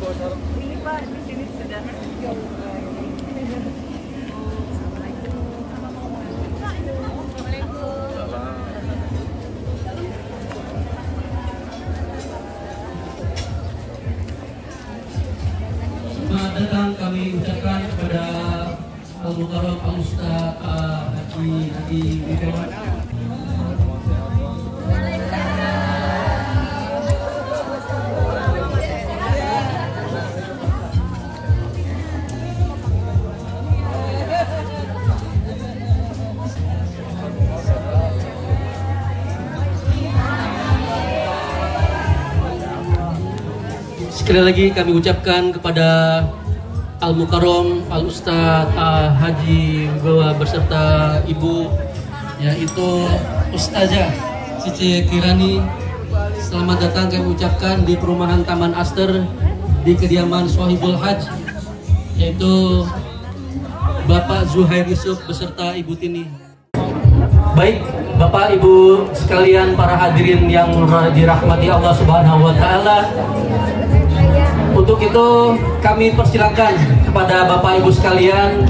Ini Pak, di sini sudah. Selamat datang kami ucapkan kepada Al-Mukarram Al-Ustaz Haji Wibowo. Sekali lagi kami ucapkan kepada Al-Mukarram Al-Ustaz Haji Wibowo beserta Ibu, yaitu Ustazah Cici Kirani. Selamat datang kami ucapkan di perumahan Taman Aster di kediaman Sohibul Haj, yaitu Bapak Zuhair Yusuf beserta Ibu Tini. Baik, Bapak Ibu sekalian para hadirin yang dirahmati Allah Subhanahu wa taala. Untuk itu kami persilakan kepada Bapak Ibu sekalian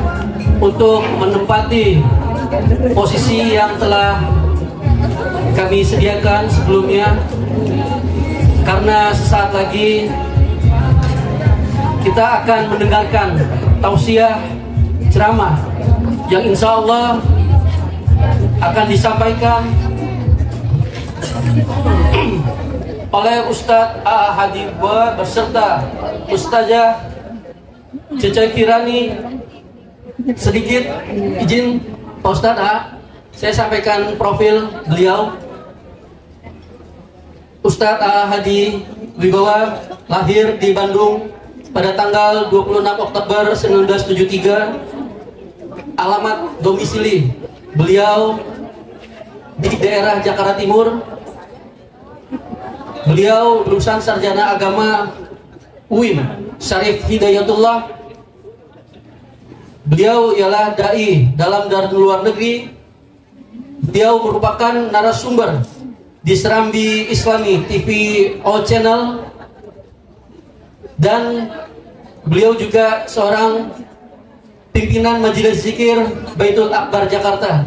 untuk menempati posisi yang telah kami sediakan sebelumnya, karena sesaat lagi kita akan mendengarkan tausiah ceramah yang insya Allah akan disampaikan oleh Ustadz Haji Wibowo beserta Ustazah Cici Kirani. Sedikit izin Pak Ustadz, saya sampaikan profil beliau. Ustadz Haji Wibowo lahir di Bandung pada tanggal 26 Oktober 1973. Alamat domisili beliau di daerah Jakarta Timur. Beliau lulusan sarjana agama UIN Syarif Hidayatullah. Beliau ialah dai dalam dan luar negeri. Beliau merupakan narasumber di Serambi Islami TV All Channel, dan beliau juga seorang pimpinan Majelis Zikir Baitul Akbar Jakarta,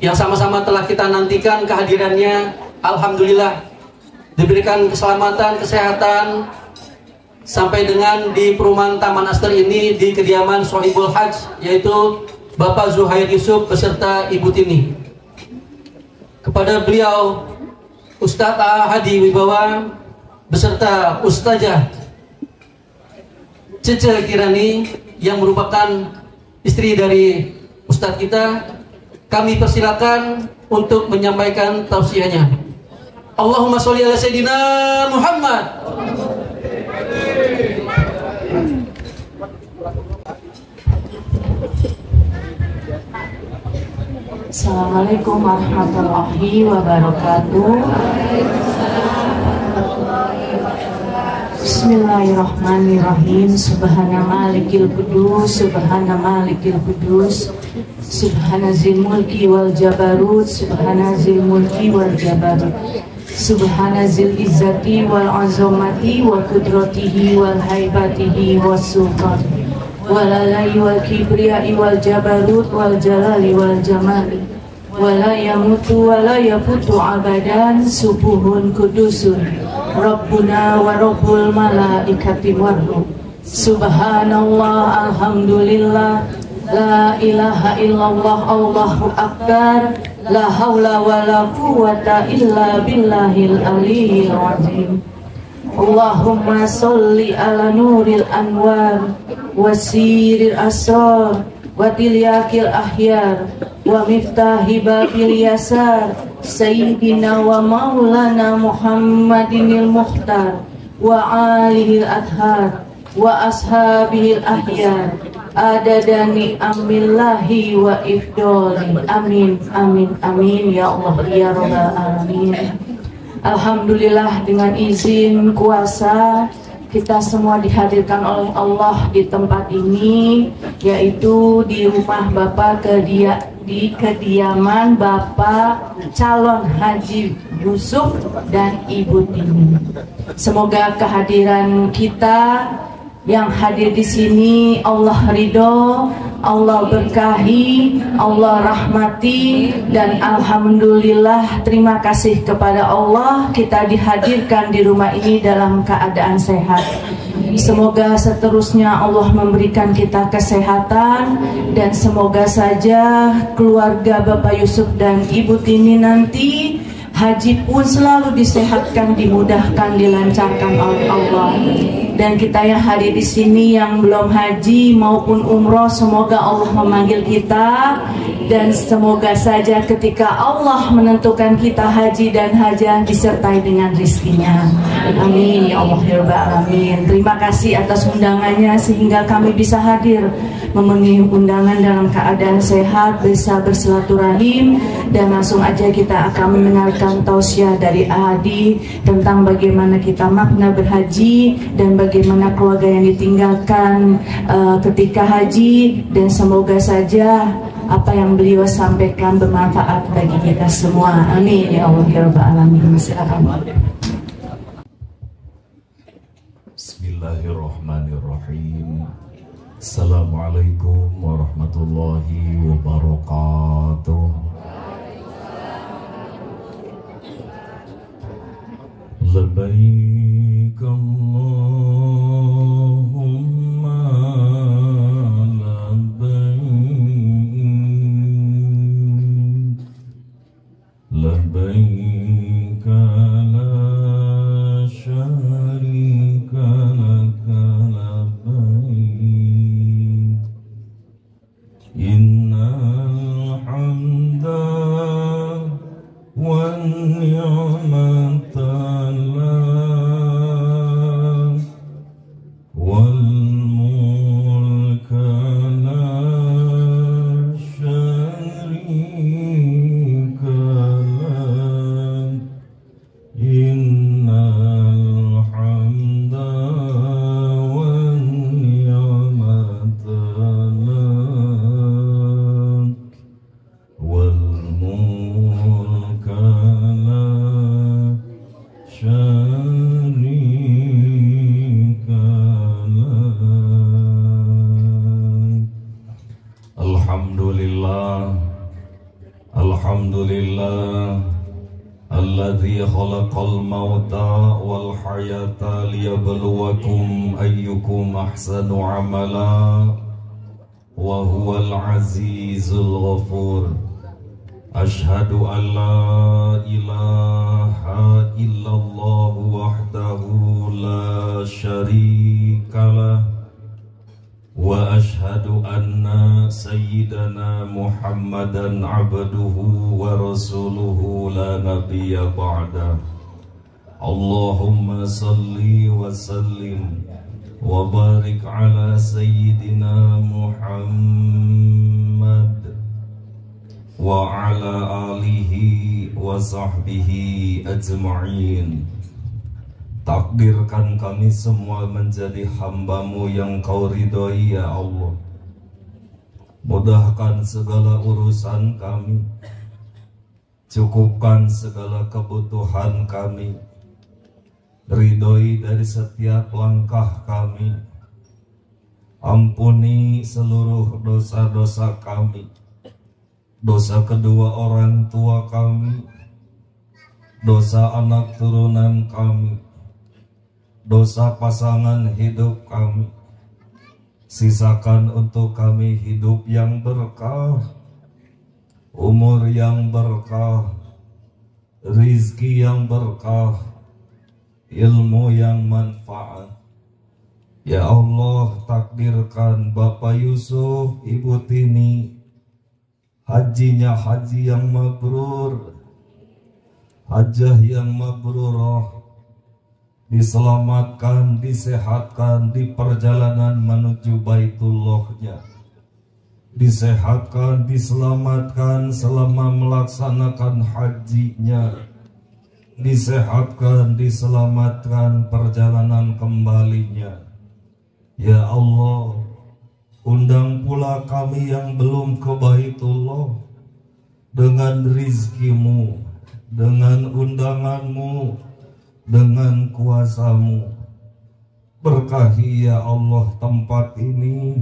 yang sama-sama telah kita nantikan kehadirannya. Alhamdulillah diberikan keselamatan, kesehatan sampai dengan di perumahan Taman Aster ini di kediaman Sohibul Haj, yaitu Bapak Zuhair Yusuf beserta Ibu Tini. Kepada beliau Ustadz Haji Wibowo beserta Ustazah Cici Kirani yang merupakan istri dari Ustadz kita, kami persilakan untuk menyampaikan tausiahnya. Allahumma sholli ala Sayyidina Muhammad. Assalamualaikum warahmatullahi wabarakatuh. Bismillahirrahmanirrahim. Subhana malikil kudus, subhana malikil kudus, subhana zil mulki wal jabarut, subhana zil mulki wal jabarut, subhana zil izzati wal azamati wa kudratihi wal haibatihi was sultan walalai wal kibriyai wal jabarut wal jalali wal jamali wala yamutu wala yafutu abadan subuhun kudusun Rabbuna wa Rabbul malaikati warruh. Subhanallah, alhamdulillah, la ilaha illallah, Allahu akbar, la haula wa la quwwata illa billahil aliyyil azim. Allahumma sholli ala nuril anwar wasiril asrar wa tilyakil ahyar wa miftahi babil yasar Sayyidina wa maulana Muhammadinil Mukhtar wa alihil adhar wa ashabihil ahyar adadani amillahi wa ifdoli. Amin, amin, amin ya Allah ya Rabbal alamin. Alhamdulillah, dengan izin kuasa kita semua dihadirkan oleh Allah di tempat ini, yaitu di rumah Bapak di kediaman Bapak calon Haji Yusuf dan Ibu Tini. Semoga kehadiran kita yang hadir di sini Allah ridho, Allah berkahi, Allah rahmati, dan alhamdulillah terima kasih kepada Allah kita dihadirkan di rumah ini dalam keadaan sehat. Semoga seterusnya Allah memberikan kita kesehatan, dan semoga saja keluarga Bapak Yusuf dan Ibu Tini nanti haji pun selalu disehatkan, dimudahkan, dilancarkan oleh Allah. Dan kita yang hadir di sini yang belum haji maupun umroh, semoga Allah memanggil kita, dan semoga saja ketika Allah menentukan kita haji dan hajah disertai dengan rizkinya. Amin ya Allah ya Rabbal Alamin. Terima kasih atas undangannya sehingga kami bisa hadir memenuhi undangan dalam keadaan sehat, bisa bersilaturahim, dan langsung aja kita akan mendengarkan tausiah dari Adi tentang bagaimana kita makna berhaji dan bagaimana keluarga yang ditinggalkan ketika haji, dan semoga saja apa yang beliau sampaikan bermanfaat bagi kita semua. Amin ya Allah ya Rabbal Alamin. Silakan. Bismillahirrahmanirrahim. Assalamualaikum warahmatullahi wabarakatuh. Labbaik Allahumma labbaik, labbaik la syarika laka labbaik, innal hamda wan ni'mata Alhamdulillah alladzi khalaqal mauta wal hayata liyabluwakum ayyukum ahsanu amala wa huwal azizul ghafur. Ashhadu an la ilaha illallah wahdahu la syarikalah, wa ashhadu anna sayyidana Muhammadan abduhu wa rasuluhu la nabiyya ba'da. Allahumma salli wa sallim wa barik ala sayyidina Muhammad wa ala alihi wa sahbihi ajma'in. Takdirkan kami semua menjadi hamba-Mu yang Kau ridhoi ya Allah. Mudahkan segala urusan kami, cukupkan segala kebutuhan kami, ridhoi dari setiap langkah kami, ampuni seluruh dosa-dosa kami, dosa kedua orang tua kami, dosa anak turunan kami, dosa pasangan hidup kami. Sisakan untuk kami hidup yang berkah, umur yang berkah, rizki yang berkah, ilmu yang manfaat. Ya Allah, takdirkan Bapak Yusuf, Ibu Tini, hajinya haji yang mabrur, hajah yang mabrurah, diselamatkan, disehatkan di perjalanan menuju Baitullahnya, disehatkan, diselamatkan selama melaksanakan hajinya, disehatkan, diselamatkan perjalanan kembalinya. Ya Allah, undang pula kami yang belum ke Baitullah, dengan rizkimu, dengan undanganmu, dengan kuasamu. Berkahi ya Allah tempat ini,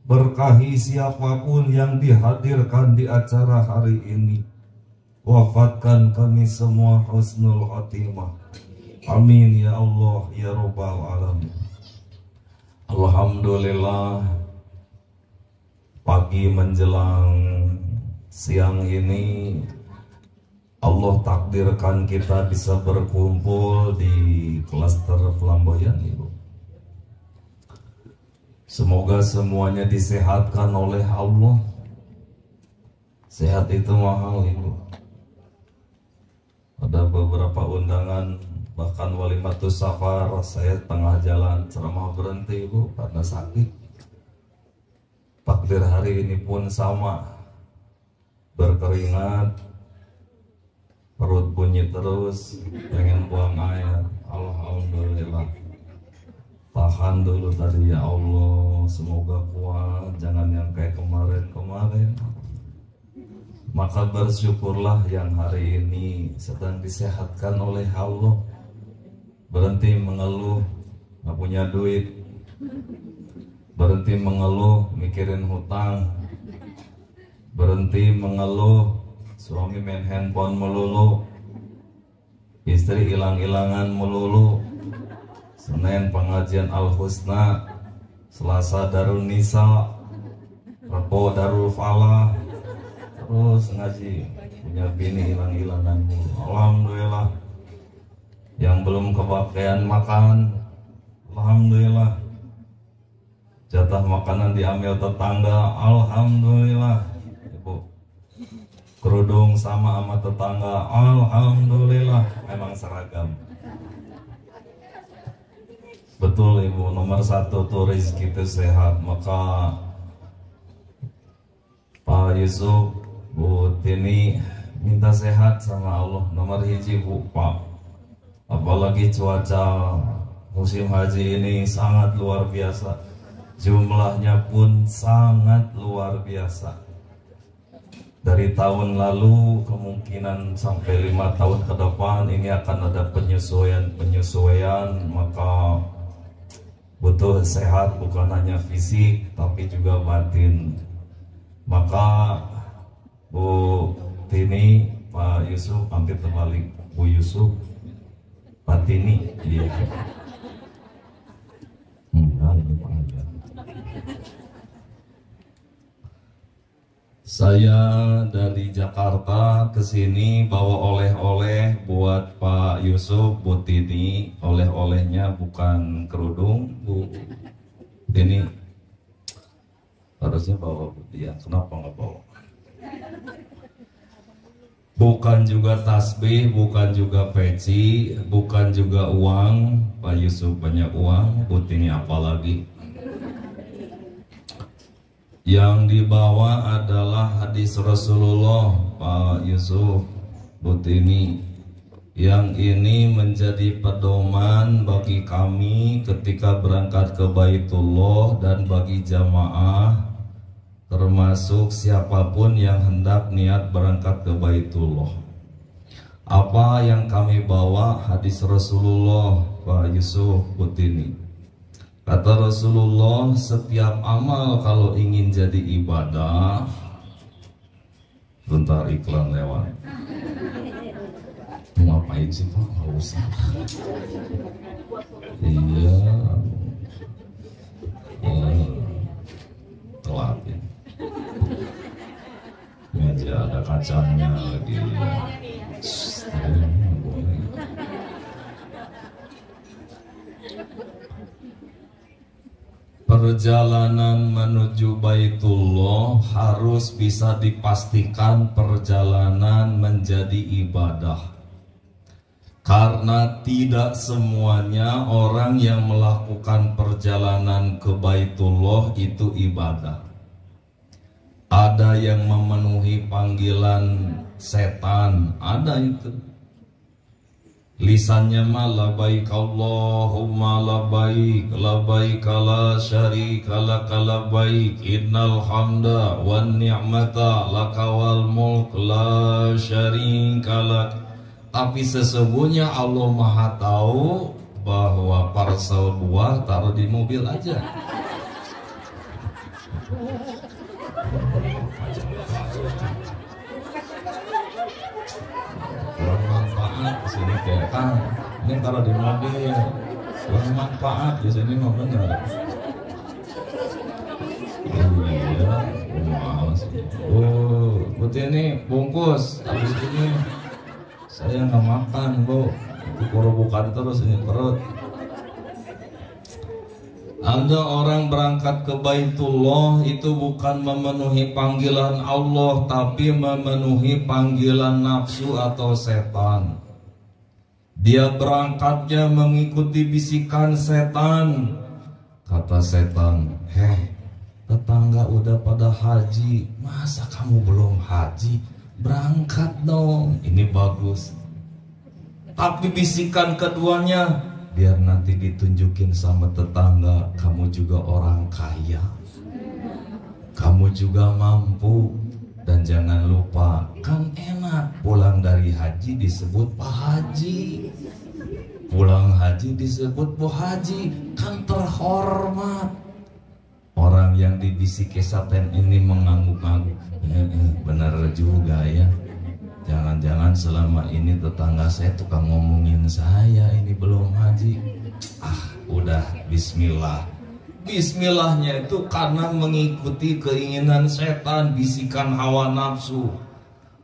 berkahi siapapun yang dihadirkan di acara hari ini. Wafatkan kami semua husnul khotimah. Amin ya Allah ya Rabbal alamin. Alhamdulillah, pagi menjelang siang ini Allah takdirkan kita bisa berkumpul di klaster Flamboyan, Ibu. Semoga semuanya disehatkan oleh Allah. Sehat itu mahal, Ibu. Ada beberapa undangan, bahkan walimatus safar, saya tengah jalan ceramah berhenti, Ibu, karena sakit. Takdir hari ini pun sama, berkeringat, perut bunyi terus, pengen buang air. Alhamdulillah, tahan dulu tadi ya Allah, semoga kuat, jangan yang kayak kemarin-kemarin. Maka bersyukurlah yang hari ini sedang disehatkan oleh Allah. Berhenti mengeluh gak punya duit, berhenti mengeluh mikirin hutang, berhenti mengeluh suami main handphone melulu, istri hilang-hilangan melulu. Senin pengajian Al-Husna, Selasa Darul Nisa, Rabu Darul Falah, terus ngaji, punya bini hilang-hilangan mulu. Alhamdulillah. Yang belum kebagian makan, alhamdulillah. Jatah makanan diambil tetangga, alhamdulillah. Ibu, kerudung sama tetangga, alhamdulillah. Memang seragam. Betul Ibu, nomor satu tuh rezeki itu sehat. Maka Pak Yusuf, Bu Tini minta sehat sama Allah. Nomor hiji Bu, Pak. Apalagi cuaca musim haji ini sangat luar biasa. Jumlahnya pun sangat luar biasa. Dari tahun lalu kemungkinan sampai 5 tahun ke depan ini akan ada penyesuaian. Maka butuh sehat, bukan hanya fisik tapi juga batin. Maka Bu Tini, Pak Yusuf, hampir terbalik, Bu Yusuf, Pak Tini, iya. Saya dari Jakarta ke sini bawa oleh-oleh buat Pak Yusuf, Bu Tini. Oleh-olehnya bukan kerudung, Bu Tini. Harusnya bawa Bu Tia, kenapa nggak bawa? Bukan juga tasbih, bukan juga peci, bukan juga uang. Pak Yusuf banyak uang, Bu Tini apalagi. Yang dibawa adalah hadis Rasulullah, Pak Yusuf, Bu Tini. Yang ini menjadi pedoman bagi kami ketika berangkat ke Baitullah dan bagi jamaah, termasuk siapapun yang hendak niat berangkat ke Baitullah. Apa yang kami bawa? Hadis Rasulullah, Pak Yusuf, Bu Tini. Kata Rasulullah, setiap amal kalau ingin jadi ibadah, bentar iklan lewat. Mau ngapain sih Pak? Nggak usah. Iya. Telat ya. Meja ada kacanya lagi. Perjalanan menuju Baitullah harus bisa dipastikan perjalanan menjadi ibadah. Karena tidak semuanya orang yang melakukan perjalanan ke Baitullah itu ibadah. Ada yang memenuhi panggilan setan, ada itu. lisannya mah labbaik Allahumma labbaik labbaik la syarika lak labbaik innal hamda wan ni'mata lakawal mulk la syarika lak. Tapi sesungguhnya Allah Maha tahu bahwa parsel buah taruh di mobil aja. Kurang manfaat di sini kayak ini taruh di mobil. Kurang manfaat di sini mah bener. Iya, males. Oh, putih ini bungkus. Habis ini saya nggak makan, Bu. Kuro bukan terus ini perut. Ada orang berangkat ke Baitullah itu bukan memenuhi panggilan Allah, tapi memenuhi panggilan nafsu atau setan. Dia berangkatnya mengikuti bisikan setan. Kata setan, tetangga udah pada haji, masa kamu belum haji? Berangkat dong, ini bagus. Tapi bisikan keduanya, biar nanti ditunjukin sama tetangga, kamu juga orang kaya, kamu juga mampu. Dan jangan lupa, kan enak pulang dari haji disebut Pak Haji, pulang haji disebut Bu Haji, kan terhormat. Orang yang dibisiki setan ini mengangguk-angguk, benar juga ya. Jangan-jangan selama ini tetangga saya tukang ngomongin saya ini belum haji. Udah bismillah. Bismillahnya itu karena mengikuti keinginan setan, bisikan hawa nafsu.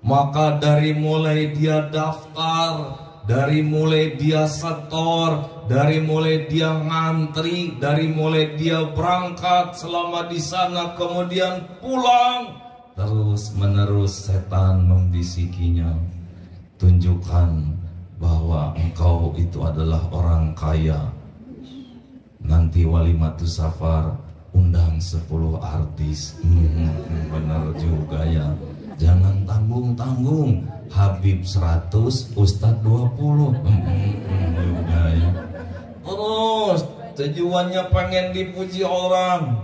Maka dari mulai dia daftar, dari mulai dia setor, dari mulai dia ngantri, dari mulai dia berangkat selama di sana kemudian pulang, terus menerus setan membisikinya, tunjukkan bahwa engkau itu adalah orang kaya. Nanti walimatus safar undang 10 artis. Bener juga ya. Jangan tanggung-tanggung. Habib 100, Ustadz 20. Juga ya. Terus tujuannya pengen dipuji orang,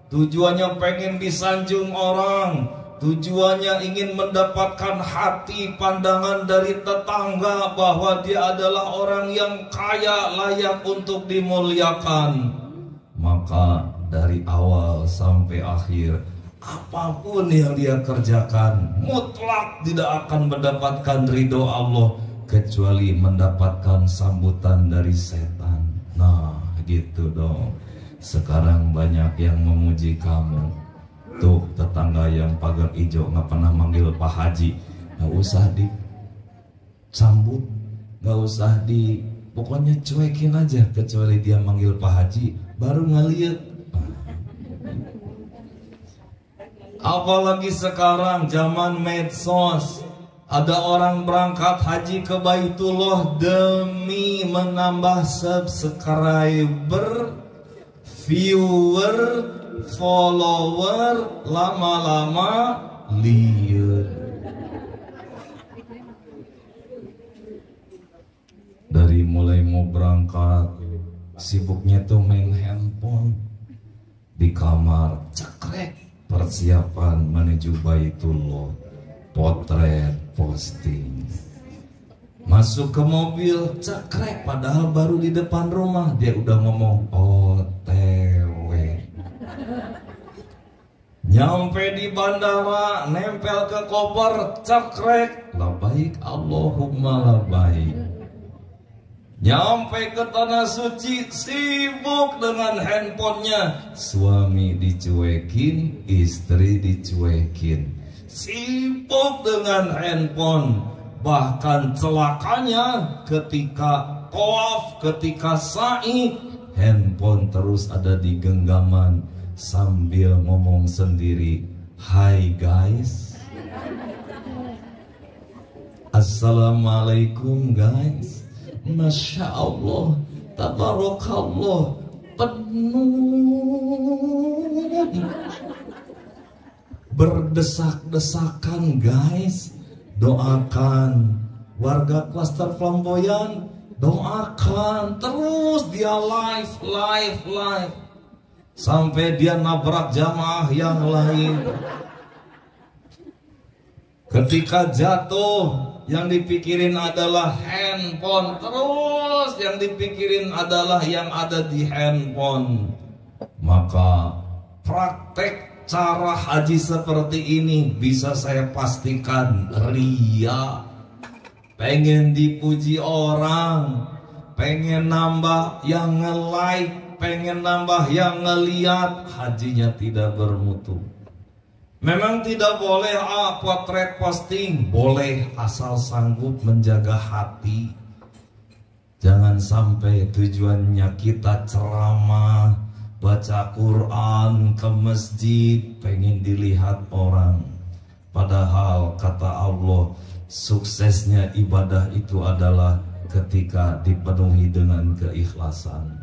tujuannya pengen disanjung orang, tujuannya ingin mendapatkan hati pandangan dari tetangga bahwa dia adalah orang yang kaya, layak untuk dimuliakan. Maka dari awal sampai akhir, apapun yang dia kerjakan mutlak tidak akan mendapatkan ridho Allah kecuali mendapatkan sambutan dari setan. Nah gitu dong. Sekarang banyak yang memuji kamu. Tuh tetangga yang pagar hijau nggak pernah manggil Pak Haji, nggak usah disambut, nggak usah pokoknya cuekin aja, kecuali dia manggil Pak Haji baru ngeliat. Apalagi sekarang zaman medsos, ada orang berangkat haji ke Baitullah demi menambah subscriber, viewer, follower, lama-lama liar. Dari mulai mau berangkat, sibuknya tuh main handphone, di kamar cekrek persiapan menuju Baitullah, potret posting. Masuk ke mobil cekrek, padahal baru di depan rumah dia udah ngomong OTW. Nyampe di bandara, nempel ke koper, cekrek, labbaik Allahumma labbaik. Nyampe ke tanah suci, sibuk dengan handphonenya. Suami dicuekin, istri dicuekin, sibuk dengan handphone. Bahkan celakanya ketika tawaf, ketika sa'i, handphone terus ada di genggaman sambil ngomong sendiri, "Hai guys, assalamualaikum guys." Masya Allah, tabarakallah, penuh berdesak-desakan guys. Doakan warga klaster Flamboyan, doakan terus dia live sampai dia nabrak jamaah yang lain. Ketika jatuh, yang dipikirin adalah handphone, terus yang dipikirin adalah yang ada di handphone. Maka praktek cara haji seperti ini bisa saya pastikan ria, pengen dipuji orang, pengen nambah yang nge-like, pengen nambah yang ngeliat, hajinya tidak bermutu. Memang tidak boleh potret posting, boleh asal sanggup menjaga hati. Jangan sampai tujuannya kita ceramah, baca Quran, ke masjid, pengen dilihat orang. Padahal kata Allah, suksesnya ibadah itu adalah ketika dipenuhi dengan keikhlasan.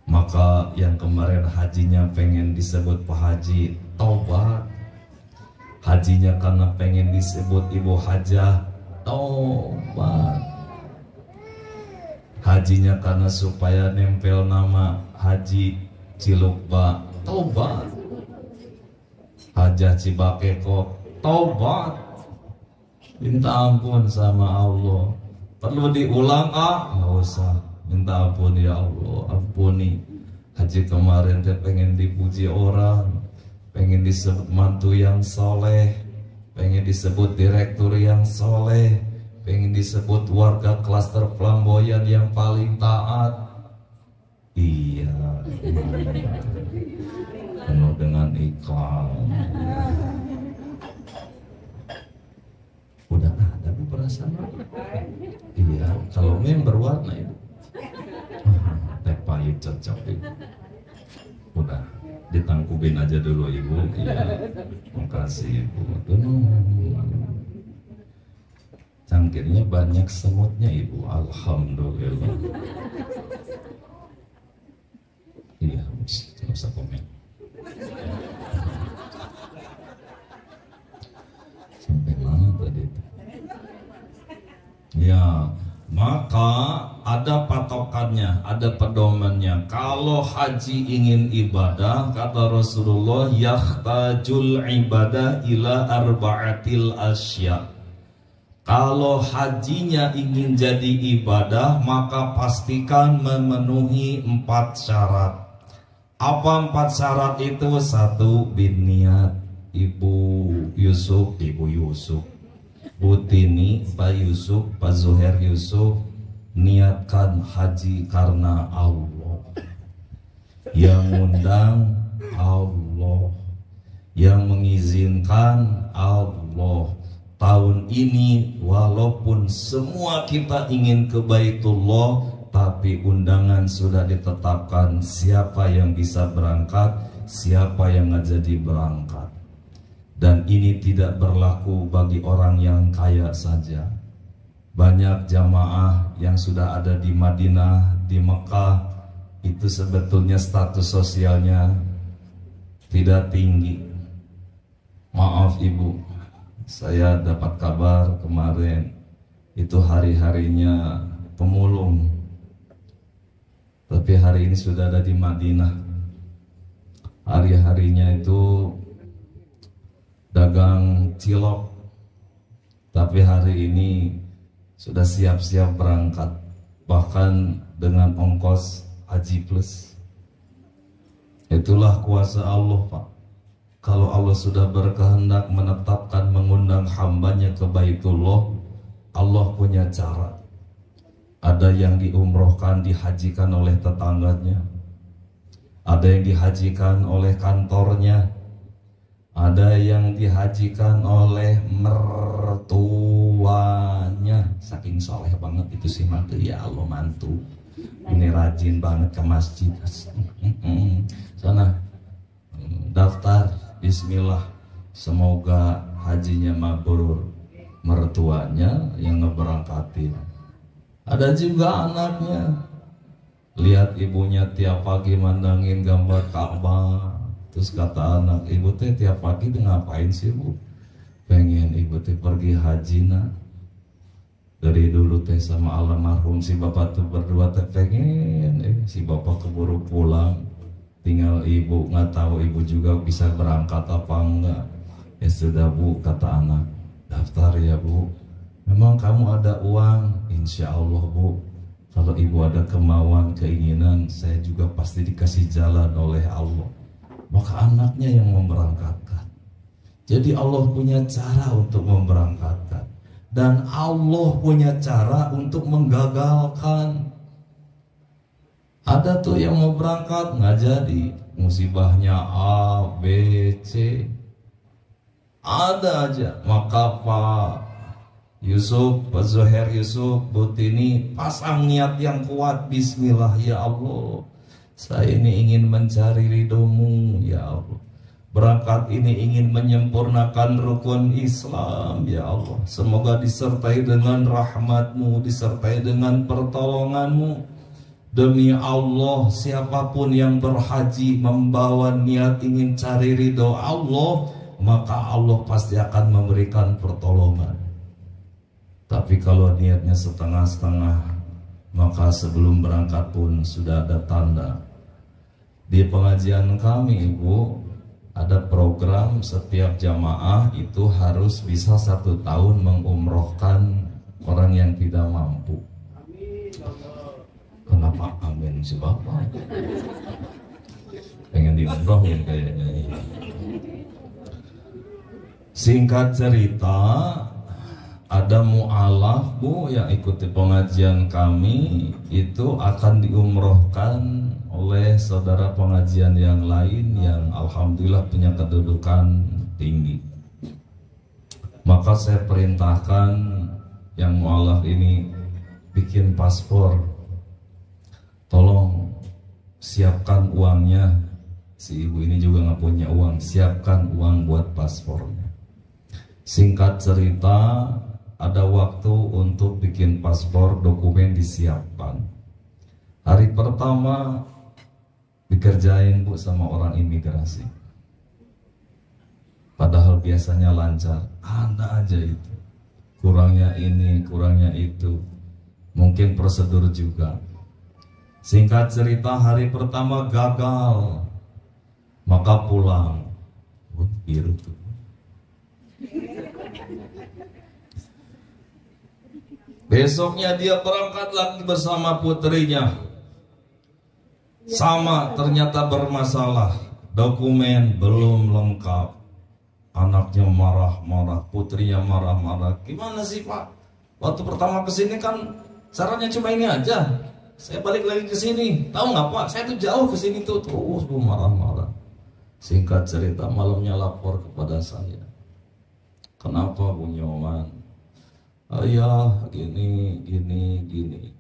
Maka yang kemarin hajinya pengen disebut Pak Haji, taubat. Hajinya karena pengen disebut Ibu Hajah, taubat. Hajinya karena supaya nempel nama Haji Cilukba, taubat. Hajah Cibakeko, taubat. Minta ampun sama Allah. Perlu diulang nggak usah. Minta ampun ya Allah, ampuni. Haji kemarin teh pengen dipuji orang, pengen disebut mantu yang soleh, pengen disebut direktur yang soleh, pengen disebut warga klaster Flamboyan yang paling taat. Iya, penuh dengan iklan. Udah ada bu perasaan? Iya, kalau member warna itu teh pahit cocok itu. Udah ditangkubin aja dulu ibu. Iya, makasih ibu. Cangkirnya banyak semutnya ibu, alhamdulillah. Iya, nggak usah komen. Sampai mana tadi? Ya, maka ada patokannya, ada pedomannya. Kalau haji ingin ibadah, kata Rasulullah, yahtajul ibadah ila arba'atil asya. Kalau hajinya ingin jadi ibadah, maka pastikan memenuhi 4 syarat. Apa 4 syarat itu? 1, biniat. Ibu Yusuf, Bu Tini, Pak Yusuf, Pak Zuher Yusuf, niatkan haji karena Allah. Yang undang Allah, yang mengizinkan Allah. Tahun ini walaupun semua kita ingin ke Baitullah, tapi undangan sudah ditetapkan siapa yang bisa berangkat, siapa yang nggak jadi berangkat. Dan ini tidak berlaku bagi orang yang kaya saja. Banyak jamaah yang sudah ada di Madinah, di Mekah, itu sebetulnya status sosialnya tidak tinggi. Maaf ibu, saya dapat kabar kemarin itu hari-harinya pemulung, tapi hari ini sudah ada di Madinah. Hari-harinya itu dagang cilok, tapi hari ini sudah siap-siap berangkat, bahkan dengan ongkos haji plus. Itulah kuasa Allah Pak. Kalau Allah sudah berkehendak menetapkan mengundang hambanya ke Baitullah, Allah punya cara. Ada yang diumrohkan, dihajikan oleh tetangganya, ada yang dihajikan oleh kantornya, ada yang dihajikan oleh mertuanya. Saking soleh banget itu si mantu, ya Allah mantu ini rajin banget ke masjid. Sana daftar, bismillah, semoga hajinya mabrur. Mertuanya yang ngeberangkatin. Ada juga anaknya, lihat ibunya tiap pagi mandangin gambar Ka'bah. Terus kata anak, ibu teh tiap pagi tuh ngapain sih bu? Pengen ibu teh pergi haji nak. Dari dulu teh sama almarhum si bapak tuh berdua teh pengen si bapak keburu pulang, tinggal ibu nggak tahu ibu juga bisa berangkat apa enggak. Ya sudah Bu, kata anak, daftar ya Bu, memang kamu ada uang, insya Allah Bu, kalau ibu ada kemauan keinginan saya juga pasti dikasih jalan oleh Allah. Maka anaknya yang memberangkatkan. Jadi Allah punya cara untuk memberangkatkan, dan Allah punya cara untuk menggagalkan. Ada tuh yang mau berangkat nggak jadi, musibahnya A, B, C, ada aja. Maka Pak Yusuf, Pak Zuhair Yusuf, Butini pasang niat yang kuat. Bismillah ya Allah, saya ini ingin mencari ridhomu ya Allah. Berangkat ini ingin menyempurnakan rukun Islam ya Allah. Semoga disertai dengan rahmatmu, disertai dengan pertolonganmu. Demi Allah, siapapun yang berhaji membawa niat ingin cari ridho Allah, maka Allah pasti akan memberikan pertolongan. Tapi kalau niatnya setengah-setengah, maka sebelum berangkat pun sudah ada tanda. Di pengajian kami Ibu, ada program setiap jamaah itu harus bisa 1 tahun mengumrohkan orang yang tidak mampu. Kenapa amin si bapak? Pengen diumrohin kayaknya. Singkat cerita, ada mu'alaf Bu yang ikuti pengajian kami, itu akan diumrohkan oleh saudara pengajian yang lain yang alhamdulillah punya kedudukan tinggi. Maka saya perintahkan yang mu'alaf ini bikin paspor. Tolong siapkan uangnya. Si ibu ini juga nggak punya uang, siapkan uang buat paspornya. Singkat cerita, ada waktu untuk bikin paspor, dokumen disiapkan. Hari pertama dikerjain Bu sama orang imigrasi. Padahal biasanya lancar, ada aja itu. Kurangnya ini, kurangnya itu. Mungkin prosedur juga. Singkat cerita, hari pertama gagal, maka pulang. Biru tuh. Besoknya dia berangkat lagi bersama putrinya. Sama, ternyata bermasalah. Dokumen belum lengkap. Anaknya marah-marah, putrinya marah-marah. Gimana sih Pak? Waktu pertama kesini kan caranya cuma ini aja. Saya balik lagi ke sini, tahu nggak Pak? Saya tuh jauh ke sini tuh, terus Bu marah-marah. Singkat cerita, malamnya lapor kepada saya. Kenapa Bu Nyoman? Ayah gini.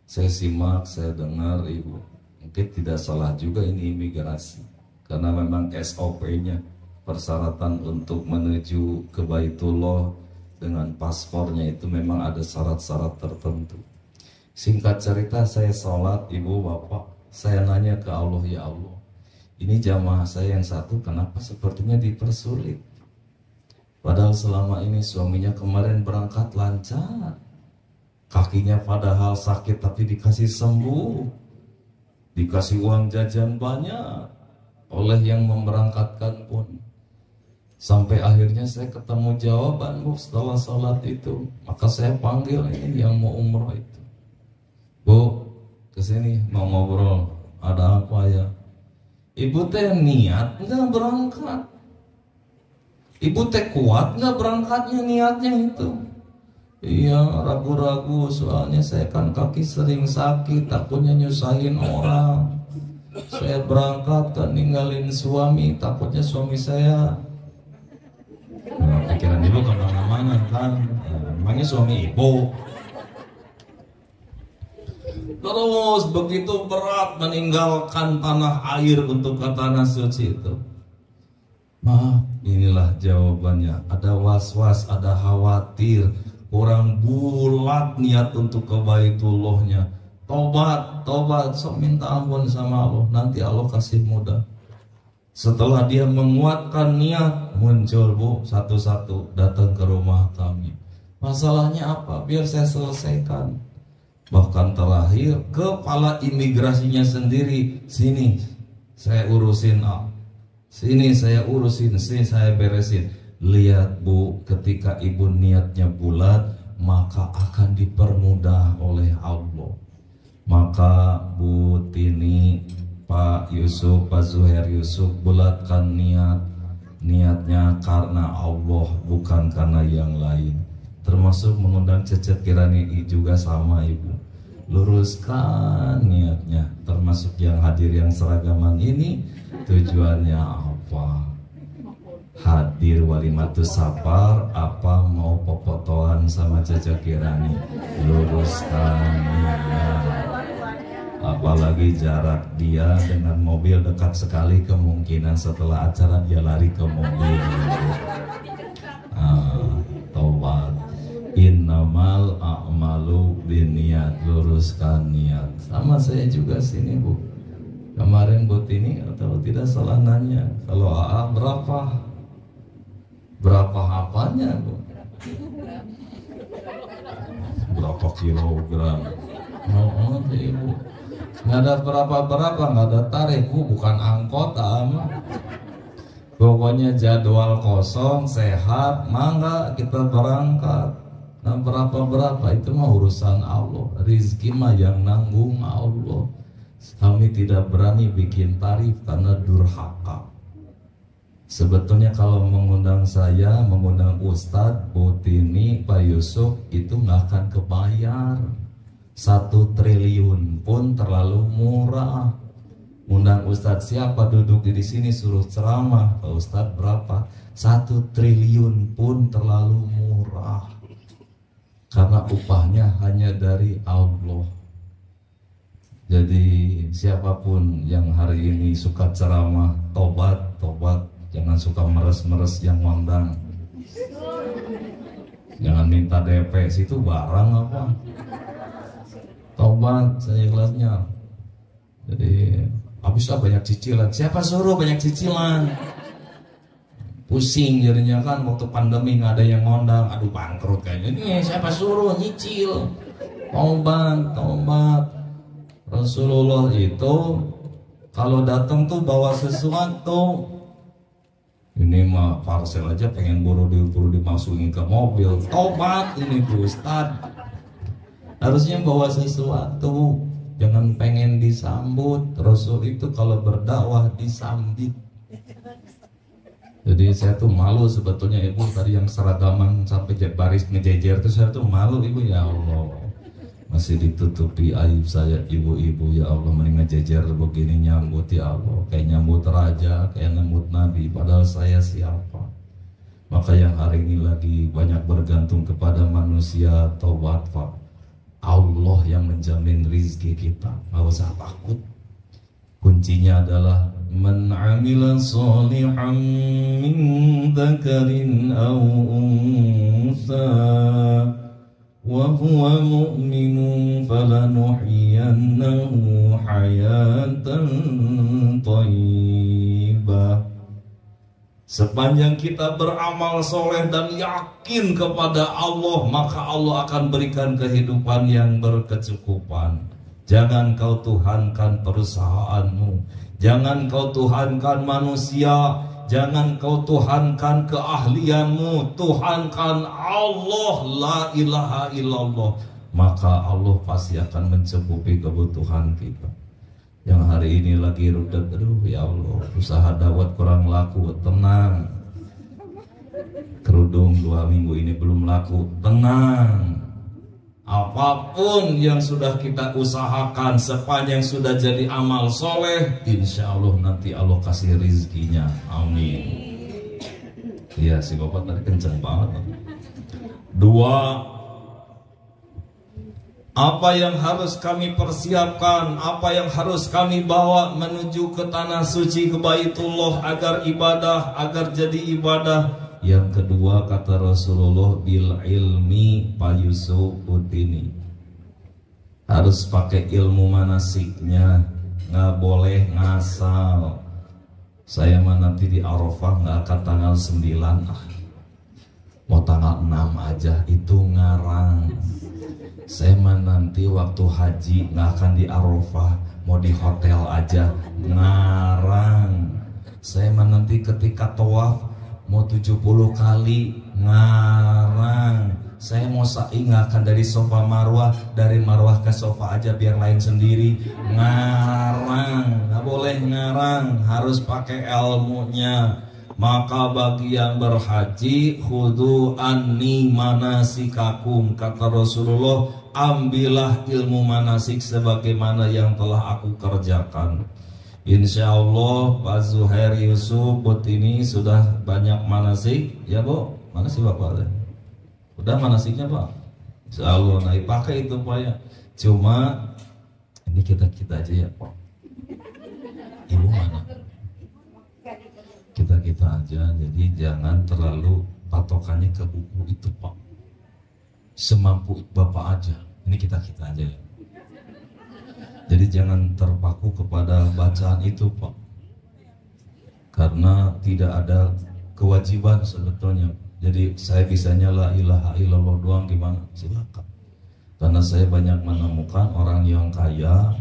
Saya simak, saya dengar Ibu. Mungkin tidak salah juga ini imigrasi, karena memang SOP-nya, persyaratan untuk menuju ke Baitullah dengan paspornya itu memang ada syarat-syarat tertentu. Singkat cerita, saya sholat Ibu Bapak, saya nanya ke Allah, ya Allah, ini jamaah saya yang satu kenapa sepertinya dipersulit? Padahal selama ini suaminya kemarin berangkat lancar, kakinya padahal sakit tapi dikasih sembuh, dikasih uang jajan banyak oleh yang memberangkatkan pun. Sampai akhirnya saya ketemu jawaban Bu setelah sholat itu. Maka saya panggil ini yang mau umroh itu. Bu, kesini mau ngobrol, ada apa ya? Ibu teh niat nggak berangkat? Ibu teh kuat nggak berangkatnya niatnya itu? Iya, ragu-ragu soalnya saya kan kaki sering sakit, takutnya nyusahin orang. Saya berangkat kan ninggalin suami, takutnya suami saya. Nah, pikiran ibu kemana-mana kan? Emangnya suami ibu? Terus begitu berat meninggalkan tanah air untuk ke tanah suci itu. Maaf, inilah jawabannya. Ada was-was, ada khawatir, kurang bulat niat untuk ke Baitullahnya. Tobat, so minta ampun sama Allah, nanti Allah kasih mudah. Setelah dia menguatkan niat, muncul Bu satu-satu datang ke rumah kami. Masalahnya apa? Biar saya selesaikan. Bahkan terakhir kepala imigrasinya sendiri, sini saya urusin, sini saya urusin, sini saya beresin. Lihat Bu, ketika ibu niatnya bulat, maka akan dipermudah oleh Allah. Maka Bu Tini, Pak Yusuf, Pak Zuhair Yusuf, bulatkan niatnya karena Allah, bukan karena yang lain. Termasuk mengundang Cecep Kirani juga sama Ibu. Luruskan niatnya, termasuk yang hadir yang seragaman ini tujuannya apa? Hadir walimatus safar apa mau popotoan sama Cecep Kirani? Luruskan niat. Apalagi jarak dia dengan mobil dekat sekali, kemungkinan setelah acara dia lari ke mobil. Taubat. Innamal a'malu binniyat, luruskan niat. Sama saya juga sini Bu. Kemarin Bu Tini kalau tidak salah nanya, kalau AA berapa apanya Bu? Berapa kilogram? Oh Ibu, nggak ada berapa, nggak ada tarif Bu, bukan angkot ama. Pokoknya jadwal kosong, sehat, mangga kita berangkat. Nah berapa itu mah urusan Allah. Rizki mah yang nanggung Allah. Kami tidak berani bikin tarif karena durhaka. Sebetulnya kalau mengundang saya, mengundang Ustadz, Bu Tini, Pak Yusuf, itu nggak akan kebayar. 1 triliun pun terlalu murah. Undang Ustadz siapa duduk di sini suruh ceramah, Pak Ustadz berapa? 1 triliun pun terlalu murah. Karena upahnya hanya dari Allah. Jadi siapapun yang hari ini suka ceramah, tobat, jangan suka meres-meres yang ngondang. Jangan minta DP, situ barang apa? Tobat saya ikhlasnya. Jadi habislah banyak cicilan. Siapa suruh banyak cicilan? Pusing jadinya kan, waktu pandemi nggak ada yang ngondang, aduh bangkrut kayaknya. Ini siapa suruh nyicil? Tobat. Rasulullah itu kalau datang tuh bawa sesuatu. Ini mah parcel aja pengen buru dimasukin ke mobil. Tobat ini Bu Ustad. Harusnya bawa sesuatu, jangan pengen disambut. Rasul itu kalau berdakwah disambit. Jadi saya tuh malu sebetulnya Ibu, tadi yang seragaman sampai baris ngejejer tuh saya tuh malu Ibu, ya Allah. Masih ditutupi aib saya ibu-ibu, ya Allah, mending ngejejer begini nyambut ya Allah. Kayak nyambut raja, kayak nyambut nabi, padahal saya siapa? Maka yang hari ini lagi banyak bergantung kepada manusia, taubat Pak. Allah yang menjamin rizki kita, nggak usah takut. Kuncinya adalah man amila sholihan min dzakarin aw unsa wa huwa mu'minun falanuhyiyannahu hayatan thayyibah. Sepanjang kita beramal soleh dan yakin kepada Allah, maka Allah akan berikan kehidupan yang berkecukupan. Jangan kau tuhankan perusahaanmu, jangan kau tuhankan manusia, jangan kau tuhankan keahlianmu, tuhankan Allah, la ilaha illallah. Maka Allah pasti akan mencukupi kebutuhan kita. Yang hari ini lagi rudet, aduh ya Allah, usaha dawet kurang laku, tenang. Kerudung 2 minggu ini belum laku, tenang. Apapun yang sudah kita usahakan, sepanjang sudah jadi amal soleh, insya Allah nanti Allah kasih rizkinya, amin. Iya si Bapak tadi kenceng banget. 2, apa yang harus kami persiapkan, apa yang harus kami bawa menuju ke tanah suci, ke Baitullah, agar ibadah, agar jadi ibadah. Yang kedua kata Rasulullah, bil ilmi, Pak Yusuf Utini, harus pakai ilmu manasiknya, nggak boleh ngasal. Saya mah nanti di Arafah nggak akan tanggal 9. mau tanggal 6 aja itu ngarang. Saya mah nanti waktu haji nggak akan di Arafah, mau di hotel aja ngarang. Saya mah nanti ketika tawaf mau 70 kali ngarang. Saya mau sa'i nggak akan dari Safa Marwah, dari Marwah ke Safa aja biar lain sendiri ngarang. Nggak boleh ngarang, harus pakai ilmunya. Maka bagi yang berhaji, khudu anni manasikakum, kata Rasulullah, ambillah ilmu manasik sebagaimana yang telah aku kerjakan. Insya Allah Pak Zuhair Yusuf Butini sudah banyak manasik, ya Bu? Mana sih Bapak? Udah manasiknya Pak? Insya Allah, nah pakai itu Pak ya. Cuma ini kita aja ya Pak. Ibu mana? Kita aja, jadi jangan terlalu patokannya ke buku itu Pak. Semampu Bapak aja. Ini kita aja ya. Jadi jangan terpaku kepada bacaan itu Pak, karena tidak ada kewajiban sebetulnya. Jadi saya bisanya la ilaha illallah doang gimana? Silakan. Karena saya banyak menemukan orang yang kaya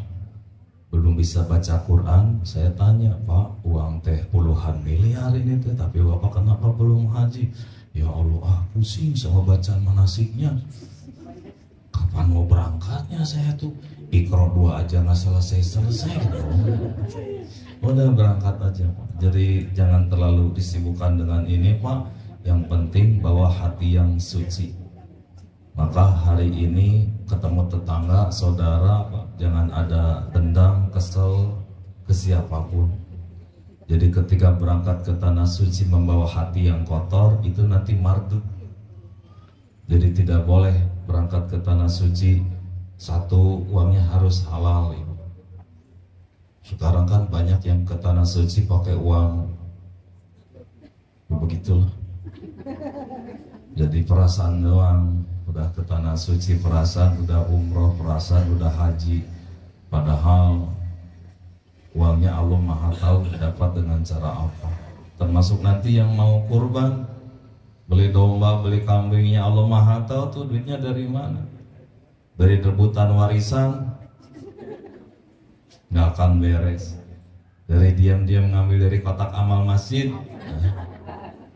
belum bisa baca Quran. Saya tanya, Pak, uang teh puluhan miliar ini teh, tapi Bapak kenapa belum haji? Ya Allah, pusing sama bacaan manasiknya. Kapan mau berangkatnya saya tuh? Iqra 2 aja nggak selesai. Udah berangkat aja Pak. Jadi jangan terlalu disibukkan dengan ini Pak. Yang penting bawa hati yang suci. Maka hari ini ketemu tetangga, saudara Pak, jangan ada dendam, kesel ke siapapun. Jadi ketika berangkat ke tanah suci membawa hati yang kotor, itu nanti mardud. Jadi tidak boleh berangkat ke tanah suci, satu, uangnya harus halal. Sekarang kan banyak yang ke tanah suci pakai uang, begitulah. Jadi perasaan doang. Udah ke tanah suci perasaan, udah umroh perasaan, udah haji. Padahal uangnya Allah Maha tahu dapat dengan cara apa. Termasuk nanti yang mau kurban, beli domba, beli kambingnya, Allah Maha tahu tuh duitnya dari mana. Dari rebutan warisan nggak akan beres. Dari diam-diam ngambil dari kotak amal masjid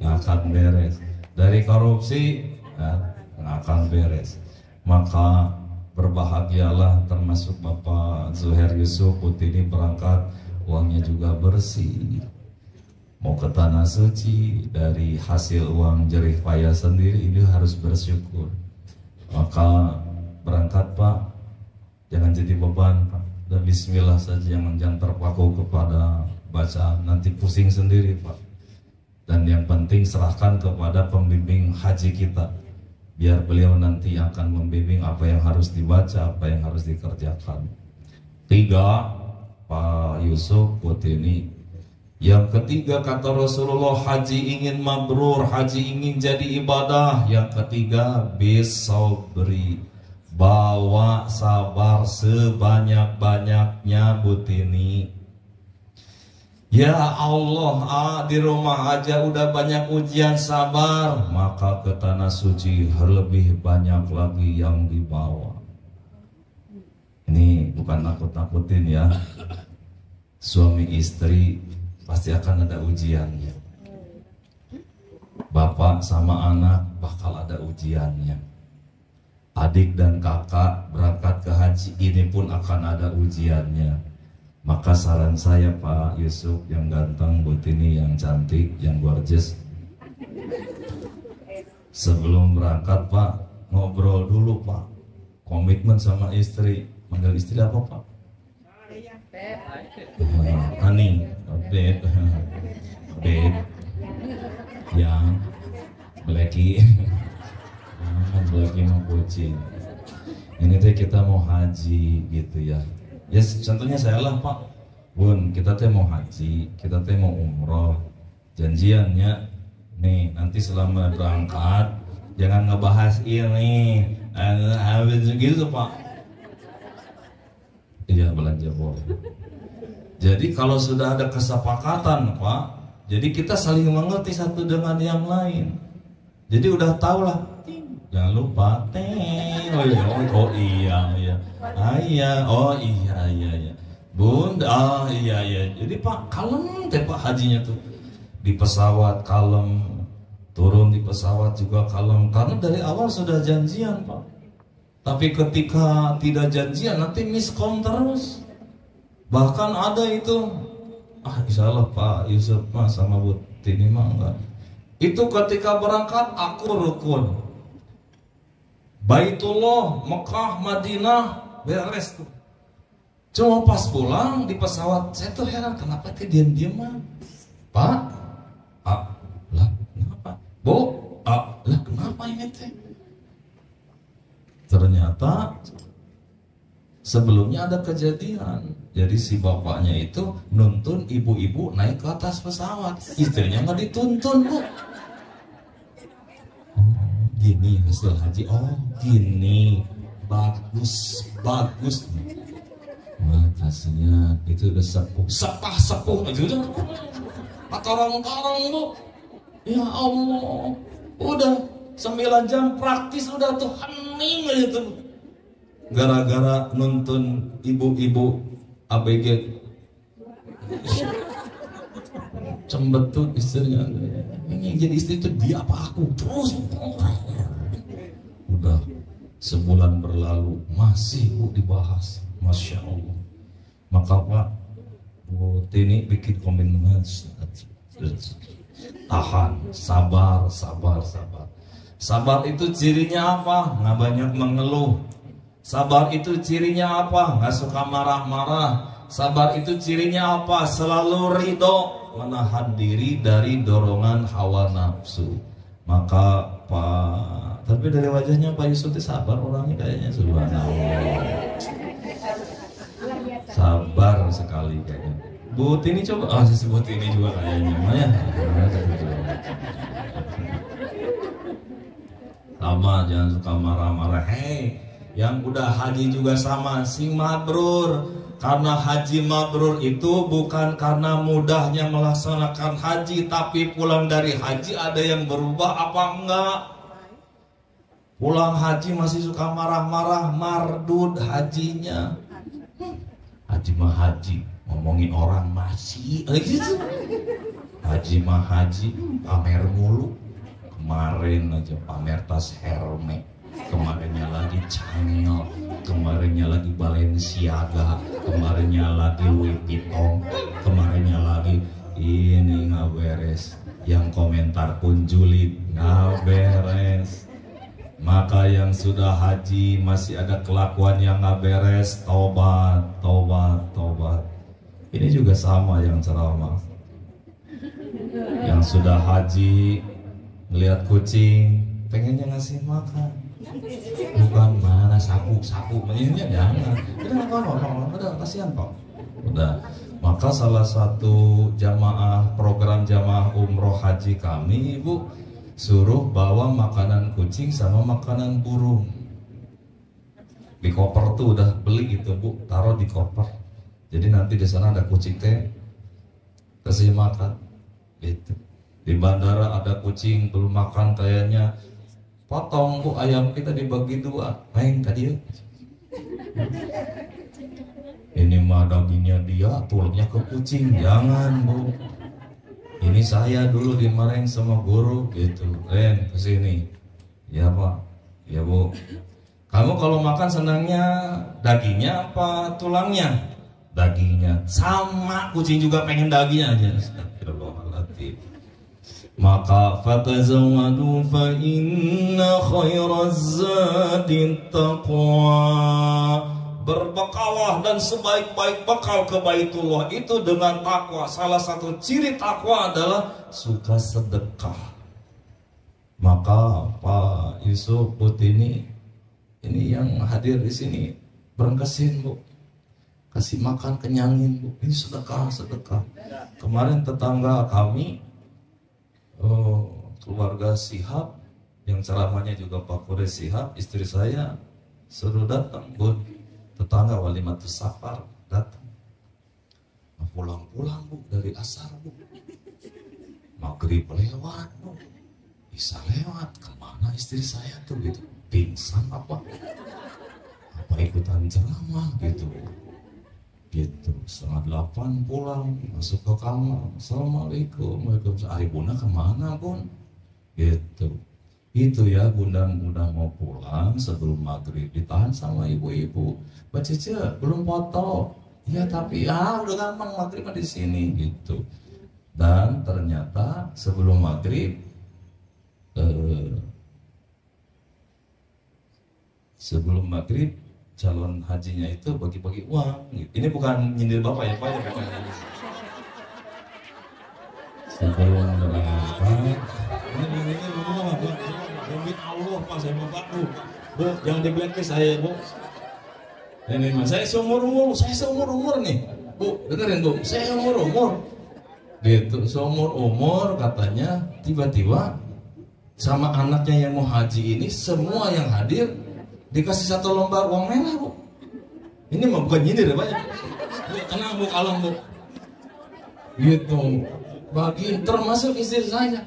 nggak akan beres. Dari korupsi nggak akan beres. Maka berbahagialah, termasuk Bapak Zuhair Yusuf Butini berangkat, uangnya juga bersih. Mau ke tanah suci, dari hasil uang jerih payah sendiri, ini harus bersyukur. Maka berangkat Pak, jangan jadi beban Pak. Dan bismillah saja, jangan terpaku kepada bacaan, nanti pusing sendiri Pak. Dan yang penting serahkan kepada pembimbing haji kita, biar beliau nanti akan membimbing apa yang harus dibaca, apa yang harus dikerjakan. 3, Pak Yusuf Butini. Yang ketiga kata Rasulullah, haji ingin mabrur, haji ingin jadi ibadah. Yang ketiga, bisabri, bawa sabar sebanyak-banyaknya Butini. Ya Allah, di rumah aja udah banyak ujian sabar, maka ke tanah suci lebih banyak lagi yang dibawa. Ini bukan nakut-nakutin ya. Suami istri pasti akan ada ujiannya. Bapak sama anak bakal ada ujiannya. Adik dan kakak berangkat ke haji ini pun akan ada ujiannya. Maka saran saya Pak Yusuf yang ganteng, Butini yang cantik, yang gorgeous, sebelum berangkat Pak, ngobrol dulu Pak, komitmen sama istri. Manggil istri apa Pak? Ani, Beb, Beb, yang Blacky, Blacky mau kucing. Ini teh kita mau haji gitu ya. Ya contohnya saya lah Pak, Bun, kita teh mau haji, kita teh mau umroh. Janjiannya nih, nanti selama berangkat jangan ngebahas ini, gitu Pak. Iya, belanja boleh. Jadi kalau sudah ada kesepakatan Pak, jadi kita saling mengerti satu dengan yang lain. Jadi udah tahu lah. Jangan lupa teh. Oh iya. Oh iya. Bunda, iya. Jadi Pak kalem teh Pak hajinya tuh. Di pesawat kalem, turun di pesawat juga kalem. Karena dari awal sudah janjian Pak. Tapi ketika tidak janjian nanti miskom terus. Bahkan ada itu, insya Allah Pak Yusuf mah sama Bu Tini mah enggak. Itu ketika berangkat aku rukun. Baitullah, Mekah, Madinah beres tuh. Cuma pas pulang di pesawat saya tuh heran kenapa dia diam-diam mah. Pak, lah kenapa? Bu, lah kenapa ini teh? Ternyata sebelumnya ada kejadian. Jadi si bapaknya itu nuntun ibu-ibu naik ke atas pesawat. Istrinya nggak dituntun Bu. Gini hasil haji. Oh gini, bagus. Makasihnya itu udah sepuh itu udah torong-torong Bu. Ya Allah, udah 9 jam praktis udah tuh hening aja tuh. Gara-gara nuntun ibu-ibu ABG cembetut istrinya. Ini jadi istri itu dia apa aku terus. Udah sebulan berlalu masih Bu dibahas. Masya Allah. Maka Pak Bu Tini bikin komitmen. Tahan, sabar. Sabar itu cirinya apa? Nggak banyak mengeluh. Sabar itu cirinya apa? Nggak suka marah-marah. Sabar itu cirinya apa? Selalu ridho, menahan diri dari dorongan hawa nafsu. Maka Pak, tapi dari wajahnya Pak Yusuf itu sabar orangnya kayaknya, subhanallah. Sabar sekali kayaknya. Bu Tini coba, si Bu Tini juga kayaknya, Maya. Sama, jangan suka marah-marah. Hei, yang udah haji juga sama, sing mabrur. Karena haji mabrur itu bukan karena mudahnya melaksanakan haji, tapi pulang dari haji ada yang berubah apa enggak? Pulang haji masih suka marah-marah, mardud hajinya. Haji mah haji, ngomongin orang masih gitu. Haji mah haji, pamer mulu. Kemarin aja pamer tas Hermes, kemarinnya lagi Chanel, kemarinnya lagi Balenciaga, kemarinnya lagi Louis Vuitton, kemarinnya lagi ini nggak beres. Yang komentar pun julid, nggak beres. Maka yang sudah haji masih ada kelakuan yang nggak beres, tobat. Ini juga sama yang ceramah. Yang sudah haji ngelihat kucing, pengennya ngasih makan, bukan mana sapu, mainnya jangan. Udah kasihan Pak. Udah. Maka salah satu program jamaah umroh haji kami, Ibu, suruh bawa makanan kucing sama makanan burung. Di koper tuh udah beli gitu Bu, taruh di koper. Jadi nanti di sana ada kucing teh, kasih makan, gitu. Di bandara ada kucing belum makan kayaknya, potong Bu ayam kita dibagi 2, main tadi ya. Ini mah dagingnya dia, tulangnya ke kucing, jangan Bu. Ini saya dulu dimarahin sama guru gitu, Ren kesini. Ya Pak, ya Bu. Kamu kalau makan senangnya dagingnya apa tulangnya? Dagingnya. Sama kucing juga pengen dagingnya aja. Astagfirullahaladzim. Maka fatazawwadu fa inna khairaz zadi taqwa. Berbekalah dan sebaik-baik bekal ke Baitullah itu dengan takwa. Salah satu ciri takwa adalah suka sedekah. Maka Pak Yusuf Putini ini yang hadir di sini berengkesin Bu, kasih makan kenyangin Bu. Ini sedekah. Kemarin tetangga kami, keluarga Sihab, yang ceramahnya juga Pak Kures Sihab, istri saya suruh datang Bu. Tetangga Walimatus Safar datang. Pulang Bu dari asar Bu. Maghrib lewat Bu. bisa lewat. Kemana istri saya tuh gitu, pingsan apa ikutan ceramah gitu. Setengah 8 pulang, masuk ke kamar, assalamualaikum, waalaikumsalam. Ari bunda kemana pun? Gitu. Itu ya, bunda mau pulang sebelum maghrib, ditahan sama ibu-ibu. Mbak Cece belum foto. Ya tapi ya udah gampang, maghrib di sini gitu. Dan ternyata sebelum maghrib calon hajinya itu bagi-bagi uang. Ini bukan nyindir bapak ya pak ya, bukan. Sebelum berangkat, ini demi Allah pak, saya bapak bu, jangan di blacklist saya bu. Ini mas, saya seumur umur nih bu, dengerin bu, saya seumur umur gitu, seumur umur katanya tiba-tiba sama anaknya yang mau haji ini, semua yang hadir dikasih 1 lembar uang merah bu. Ini mah bukan nyindir ya banyak. Tenang bu, kalem bu. Gitu. Bagi termasuk istri saya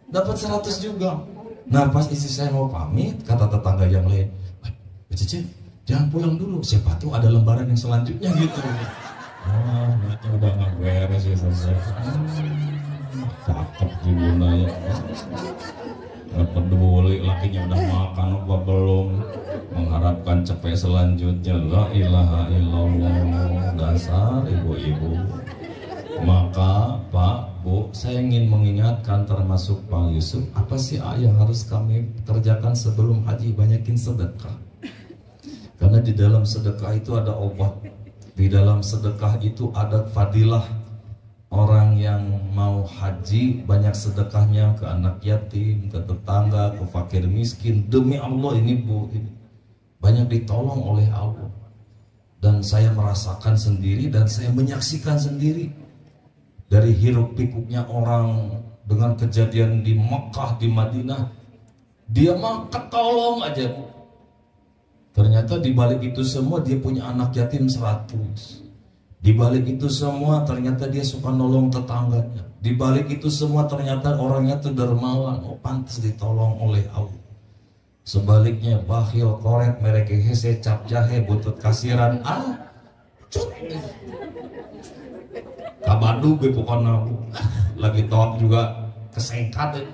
dapat 100 juga. Nah pas istri saya mau pamit, kata tetangga yang lain, Cece jangan pulang dulu, siapa tahu ada lembaran yang selanjutnya gitu. Wah, ternyata udah nggak beres ya selesai. Cakep gimana ya. Gak peduli lakinya udah makan apa belum, mengharapkan cepet selanjutnya. La ilaha illallah. Dasar ibu-ibu. Maka Pak, Bu, saya ingin mengingatkan termasuk Pak Yusuf, apa sih yang harus kami kerjakan sebelum haji? Banyakin sedekah. Karena di dalam sedekah itu ada obat. Di dalam sedekah itu ada fadilah. Orang yang mau haji banyak sedekahnya ke anak yatim, ke tetangga, ke fakir miskin. Demi Allah ini bu, ini banyak ditolong oleh Allah. Dan saya merasakan sendiri dan saya menyaksikan sendiri dari hiruk pikuknya orang dengan kejadian di Mekah, di Madinah. Dia mah ketolong aja bu. Ternyata di balik itu semua dia punya anak yatim 100. Di balik itu semua ternyata dia suka nolong tetangganya. Di balik itu semua ternyata orangnya tuh dermawan, pantas ditolong oleh Allah. Sebaliknya bakhil, koret, merek hese, cap jahe, butut kasiran, kabadu gue pokoknya lagi tok juga kesengkat.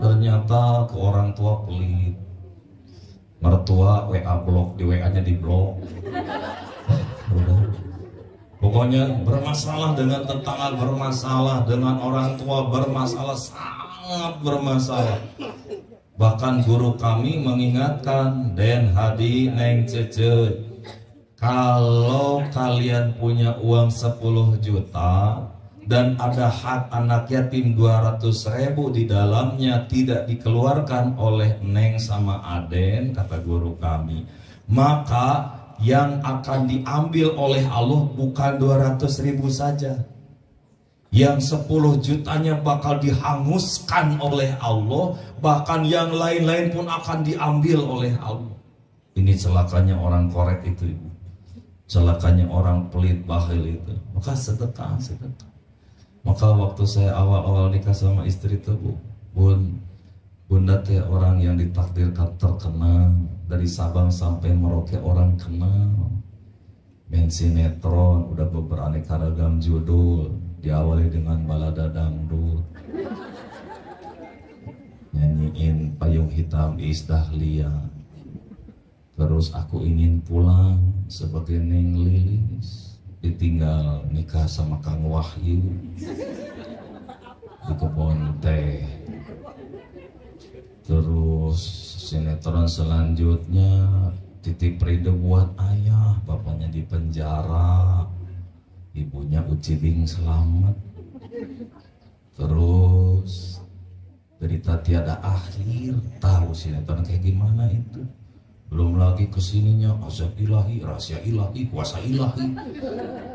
Ternyata ke orang tua pelit. Mertua WA blok, di WA-nya di blok. Pokoknya bermasalah dengan tetangga, bermasalah dengan orang tua, bermasalah, sangat bermasalah. Bahkan guru kami mengingatkan, Den Hadi Neng Cece, kalau kalian punya uang 10 juta dan ada hak anak yatim 200.000 di dalamnya tidak dikeluarkan oleh Neng sama Aden, kata guru kami, maka yang akan diambil oleh Allah bukan 200.000 saja, yang 10 jutanya bakal dihanguskan oleh Allah, bahkan yang lain-lain pun akan diambil oleh Allah. Ini celakanya orang korek itu ibu, celakanya orang pelit bakhil itu. Maka sedekah. Maka waktu saya awal-awal nikah sama istri itu bunda teh orang yang ditakdirkan terkenal, dari Sabang sampai Merauke orang kenal. Main sinetron, udah beraneka ragam judul, diawali dengan balada dangdut, nyanyiin Payung Hitam Iis Dahlia. Terus Aku Ingin Pulang sebagai Neng Lilis, ditinggal nikah sama Kang Wahyu di kebun teh. Terus sinetron selanjutnya Titip Ride Buat Ayah, bapaknya di penjara, ibunya Uci Bing Selamat. Terus Derita Tiada Akhir, tahu sinetron kayak gimana itu. Belum lagi kesininya azab ilahi, rahasia ilahi, kuasa ilahi,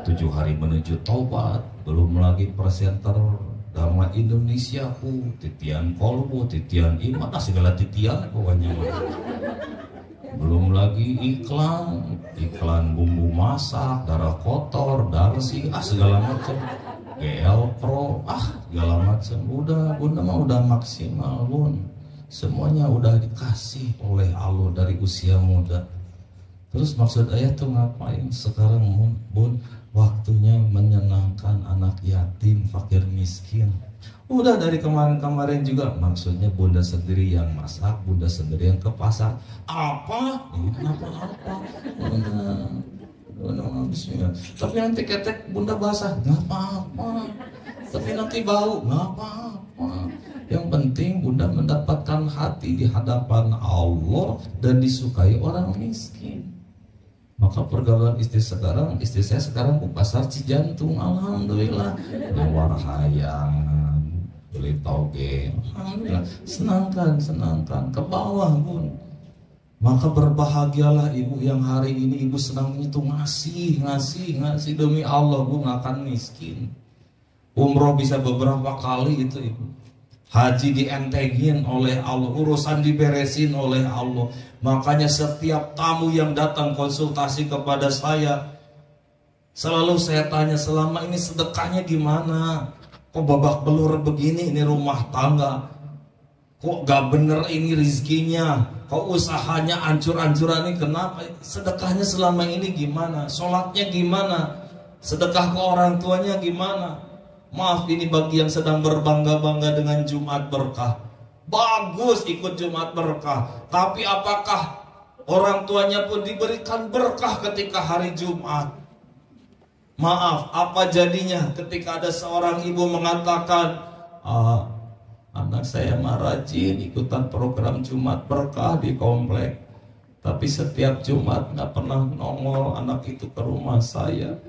7 hari menuju taubat. Belum lagi presenter Dharma Indonesiaku, titian kolbu, titian iman, segala titian pokoknya. Belum lagi iklan bumbu masak, darah kotor, darsi, segala macam. GL Pro, segala macam. Udah, bunda mah udah maksimal bun. Semuanya udah dikasih oleh Allah dari usia muda. Terus maksud ayah tuh ngapain sekarang bun? Waktunya menyenangkan anak yatim, fakir miskin. Udah dari kemarin-kemarin juga, maksudnya bunda sendiri yang masak, bunda sendiri yang ke pasar. Apa? Kenapa apa? Bunda bismillah. Tapi nanti ketek bunda basah, nggak apa-apa. Tapi nanti bau, nggak apa-apa. Yang penting bunda mendapatkan hati di hadapan Allah dan disukai orang miskin. Maka pergaulan istri saya sekarang ke pasar Cijantung, alhamdulillah. Nawar hayangan, beli toge, alhamdulillah. Senangkan ke bawah bun. Maka berbahagialah ibu yang hari ini ibu senang itu ngasih demi Allah, bu nggak akan miskin. Umroh bisa beberapa kali itu ibu. Haji dientengin oleh Allah, urusan diberesin oleh Allah. Makanya setiap tamu yang datang konsultasi kepada saya, selalu saya tanya, selama ini sedekahnya gimana? Kok babak belur begini ini rumah tangga? Kok gak bener ini rizkinya? Kok usahanya ancur-ancuran ini kenapa? Sedekahnya selama ini gimana? Sholatnya gimana? Sedekah ke orang tuanya gimana? Maaf, ini bagi yang sedang berbangga-bangga dengan Jumat Berkah. Bagus ikut Jumat Berkah, tapi apakah orang tuanya pun diberikan berkah ketika hari Jumat? Maaf, apa jadinya ketika ada seorang ibu mengatakan, anak saya mah rajin ikutan program Jumat Berkah di komplek, tapi setiap Jumat nggak pernah nongol anak itu ke rumah saya,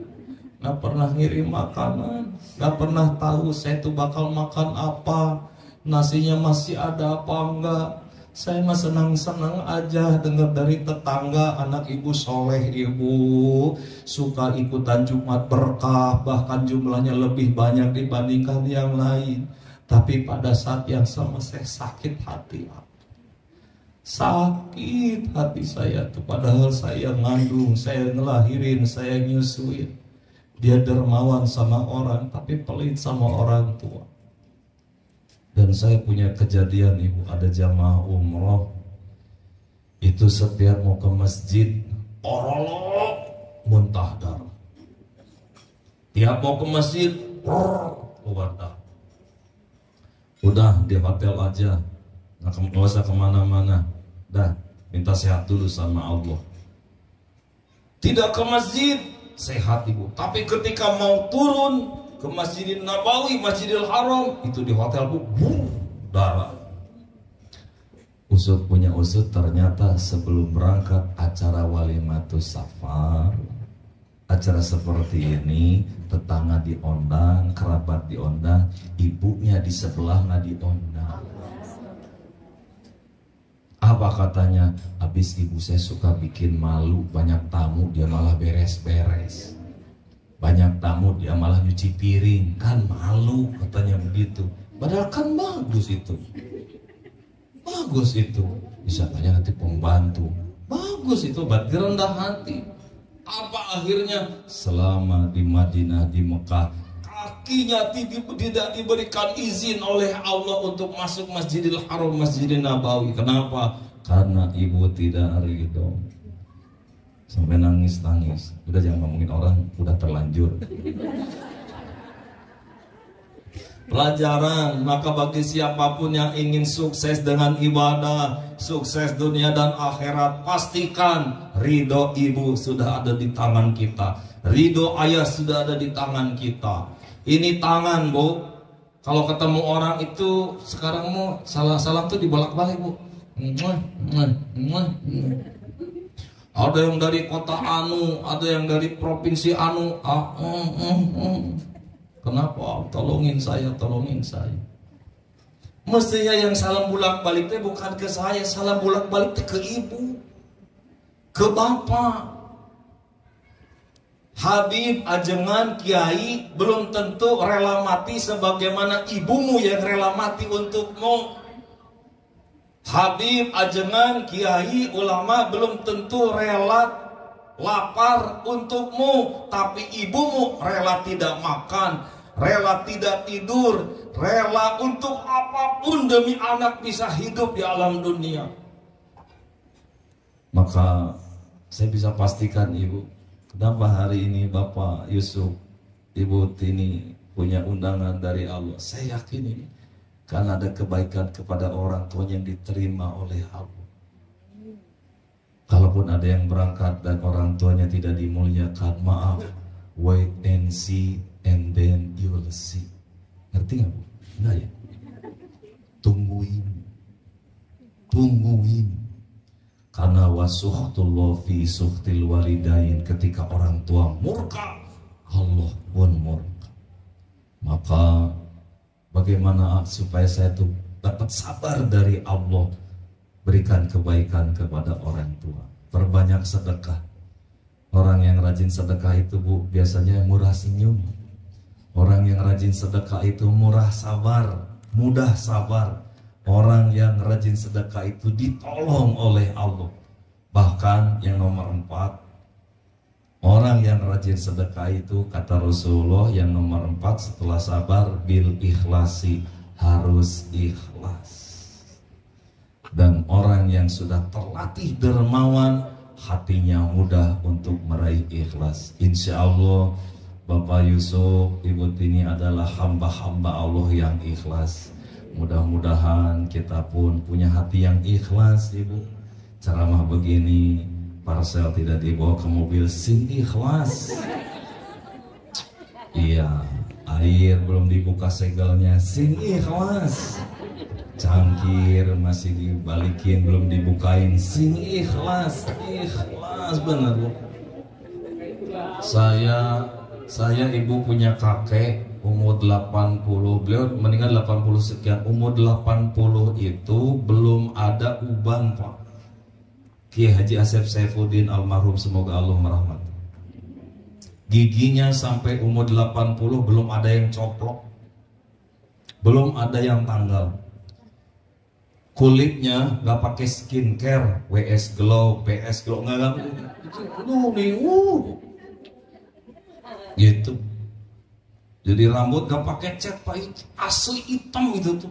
nggak pernah ngirim makanan, nggak pernah tahu saya tuh bakal makan apa, nasinya masih ada apa enggak. Saya mah senang-senang aja dengar dari tetangga anak ibu soleh, ibu suka ikutan Jumat Berkah, bahkan jumlahnya lebih banyak dibandingkan yang lain. Tapi pada saat yang sama saya sakit hati. Sakit hati saya tuh, padahal saya ngandung, saya ngelahirin, saya nyusuin. Dia dermawan sama orang, tapi pelit sama orang tua. Dan saya punya kejadian ibu, ada jamaah umroh. Itu setiap mau ke masjid, orolok, muntah darah. Tiap mau ke masjid, keluar darah. Udah di hotel aja, nggak usah kemana-mana. Dah, minta sehat dulu sama Allah. Tidak ke masjid, sehat ibu. Tapi ketika mau turun ke Masjidil Nabawi, Masjidil Haram, itu di hotel bu, darah. Usut punya usut, ternyata sebelum berangkat acara walimatus safar, acara seperti ini, tetangga diundang, kerabat diundang, ibunya di sebelah nggak diundang. Apa katanya? Habis ibu saya suka bikin malu, banyak tamu dia malah beres-beres. Banyak tamu dia malah nyuci piring, kan malu katanya begitu. Padahal kan bagus itu. Bagus itu. Bisa tanya nanti pembantu. Bagus itu, berarti rendah hati. Apa akhirnya? Selama di Madinah, di Mekah, kakinya tidak diberikan izin oleh Allah untuk masuk Masjidil Haram, Masjidil Nabawi. Kenapa? Karena ibu tidak ridho. Sampai nangis-nangis. Udah jangan ngomongin orang, udah terlanjur. Pelajaran, maka bagi siapapun yang ingin sukses dengan ibadah, sukses dunia dan akhirat, pastikan ridho ibu sudah ada di tangan kita, ridho ayah sudah ada di tangan kita. Ini tangan bu, kalau ketemu orang itu sekarang mau salam tuh dibolak-balik bu. Ada yang dari kota anu, ada yang dari provinsi anu. Kenapa? Tolongin saya, tolongin saya. Mestinya yang salam bolak-balik itu bukan ke saya, salam bolak-balik itu ke ibu, ke bapak. Habib, ajengan, kiai belum tentu rela mati sebagaimana ibumu yang rela mati untukmu. Habib, ajengan, kiai, ulama belum tentu rela lapar untukmu, tapi ibumu rela tidak makan. rela tidak tidur, rela untuk apapun demi anak bisa hidup di alam dunia. Maka saya bisa pastikan Ibu, kenapa hari ini Bapak Yusuf, Ibu Tini punya undangan dari Allah. Saya yakin ini karena ada kebaikan kepada orang tua yang diterima oleh Allah. Kalaupun ada yang berangkat dan orang tuanya tidak dimuliakan, maaf, wait and see and then you will see. Ngerti nggak Bu? Enggak ya? Tungguin. Karena wasuhtullah fi suhtil walidain, ketika orang tua murka, Allah pun murka. Maka bagaimana supaya saya tuh dapat sabar dari Allah? Berikan kebaikan kepada orang tua, perbanyak sedekah. Orang yang rajin sedekah itu Bu, biasanya murah senyum. Orang yang rajin sedekah itu murah sabar, mudah sabar. Orang yang rajin sedekah itu ditolong oleh Allah. Bahkan yang nomor 4, orang yang rajin sedekah itu kata Rasulullah yang nomor 4 setelah sabar, bil ikhlasi, harus ikhlas. Dan orang yang sudah terlatih dermawan, hatinya mudah untuk meraih ikhlas. Insya Allah Bapak Yusuf, Ibu Tini adalah hamba-hamba Allah yang ikhlas. Mudah-mudahan kita pun punya hati yang ikhlas Ibu. Ceramah begini, parcel tidak dibawa ke mobil, sing ikhlas. Iya, air belum dibuka segelnya, sing ikhlas. Cangkir masih dibalikin belum dibukain, sing ikhlas bener Bu. Saya Ibu punya kakek umur 80, beliau meninggal 80 sekian. Umur 80 itu belum ada uban Pak. Kiai Haji Asep Saifuddin almarhum, semoga Allah merahmati. Giginya sampai umur 80 belum ada yang coplok, belum ada yang tanggal. Kulitnya nggak pakai skincare, WS Glow, PS Glow, nggak gitu. Jadi rambut nggak pakai cat Pak, itu asli hitam itu tuh.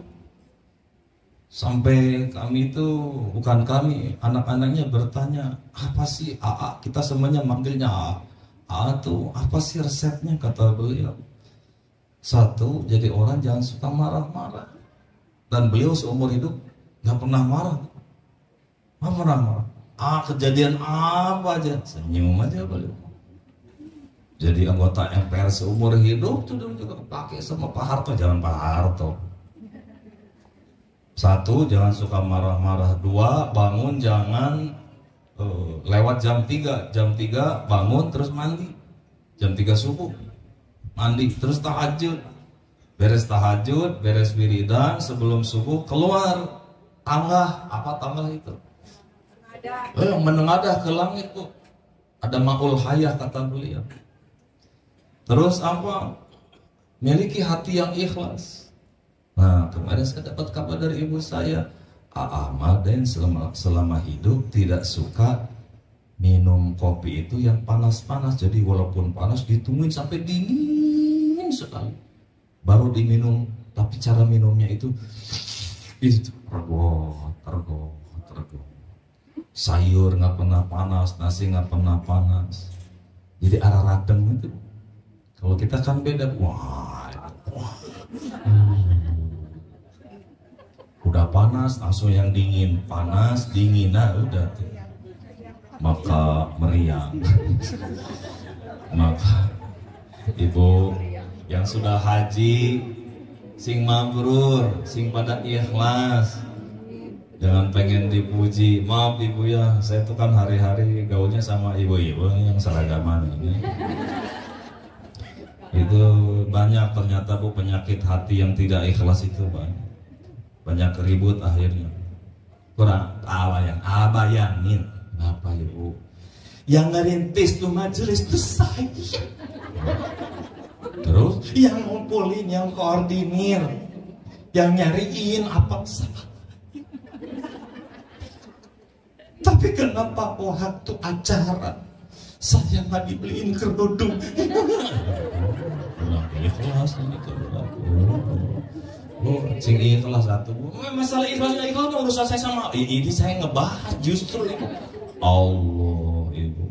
Sampai kami itu, bukan kami, anak-anaknya bertanya, apa sih AA? Kita semuanya manggilnya AA. AA tuh apa sih resepnya? Kata beliau, 1, jadi orang jangan suka marah-marah. Dan beliau seumur hidup nggak pernah marah. Nggak pernah marah. Kejadian apa aja senyum aja beliau. Jadi anggota MPR seumur hidup tuh dulu juga pakai sama Pak Harto. Jangan Pak Harto. 1, jangan suka marah-marah. 2, bangun jangan lewat jam 3. Jam 3 bangun terus mandi. Jam 3 subuh mandi terus tahajud. Beres tahajud, beres wiridan, sebelum subuh keluar tangga. Apa tangga itu? Menengadah ke langit tuh. Ada ma'ul hayah kata beliau. Terus apa? Miliki hati yang ikhlas. Nah, kemarin saya dapat kabar dari ibu saya, Ahmaden selama hidup tidak suka minum kopi itu yang panas-panas. Jadi walaupun panas ditungguin sampai dingin sekali baru diminum. Tapi cara minumnya itu tergo. Sayur nggak pernah panas, nasi nggak pernah panas. Jadi arah radeng itu. Kalau kita kan beda, udah panas langsung yang dingin, panas dingin, nah udah tuh. Maka meriang. Maka ibu yang sudah haji, sing mabrur, sing pada ikhlas, jangan pengen dipuji. Maaf ibu ya, saya tuh kan hari-hari gaulnya sama ibu-ibu yang seragaman ini. Itu banyak ternyata Bu penyakit hati yang tidak ikhlas itu banyak ribut akhirnya. Kurang bayangin apa ya Bu? Yang ngerintis tuh majelis tuh saya. Terus yang ngumpulin, yang koordinir, yang nyariin apa salah. Tapi kenapa waktu acara saya nggak dibeliin kerudung. Kurang ikhlas ini kalau sing ikhlas satu. Masalah ikhlas urusan saya sama ini saya ngebahas justru itu. Allah ibu,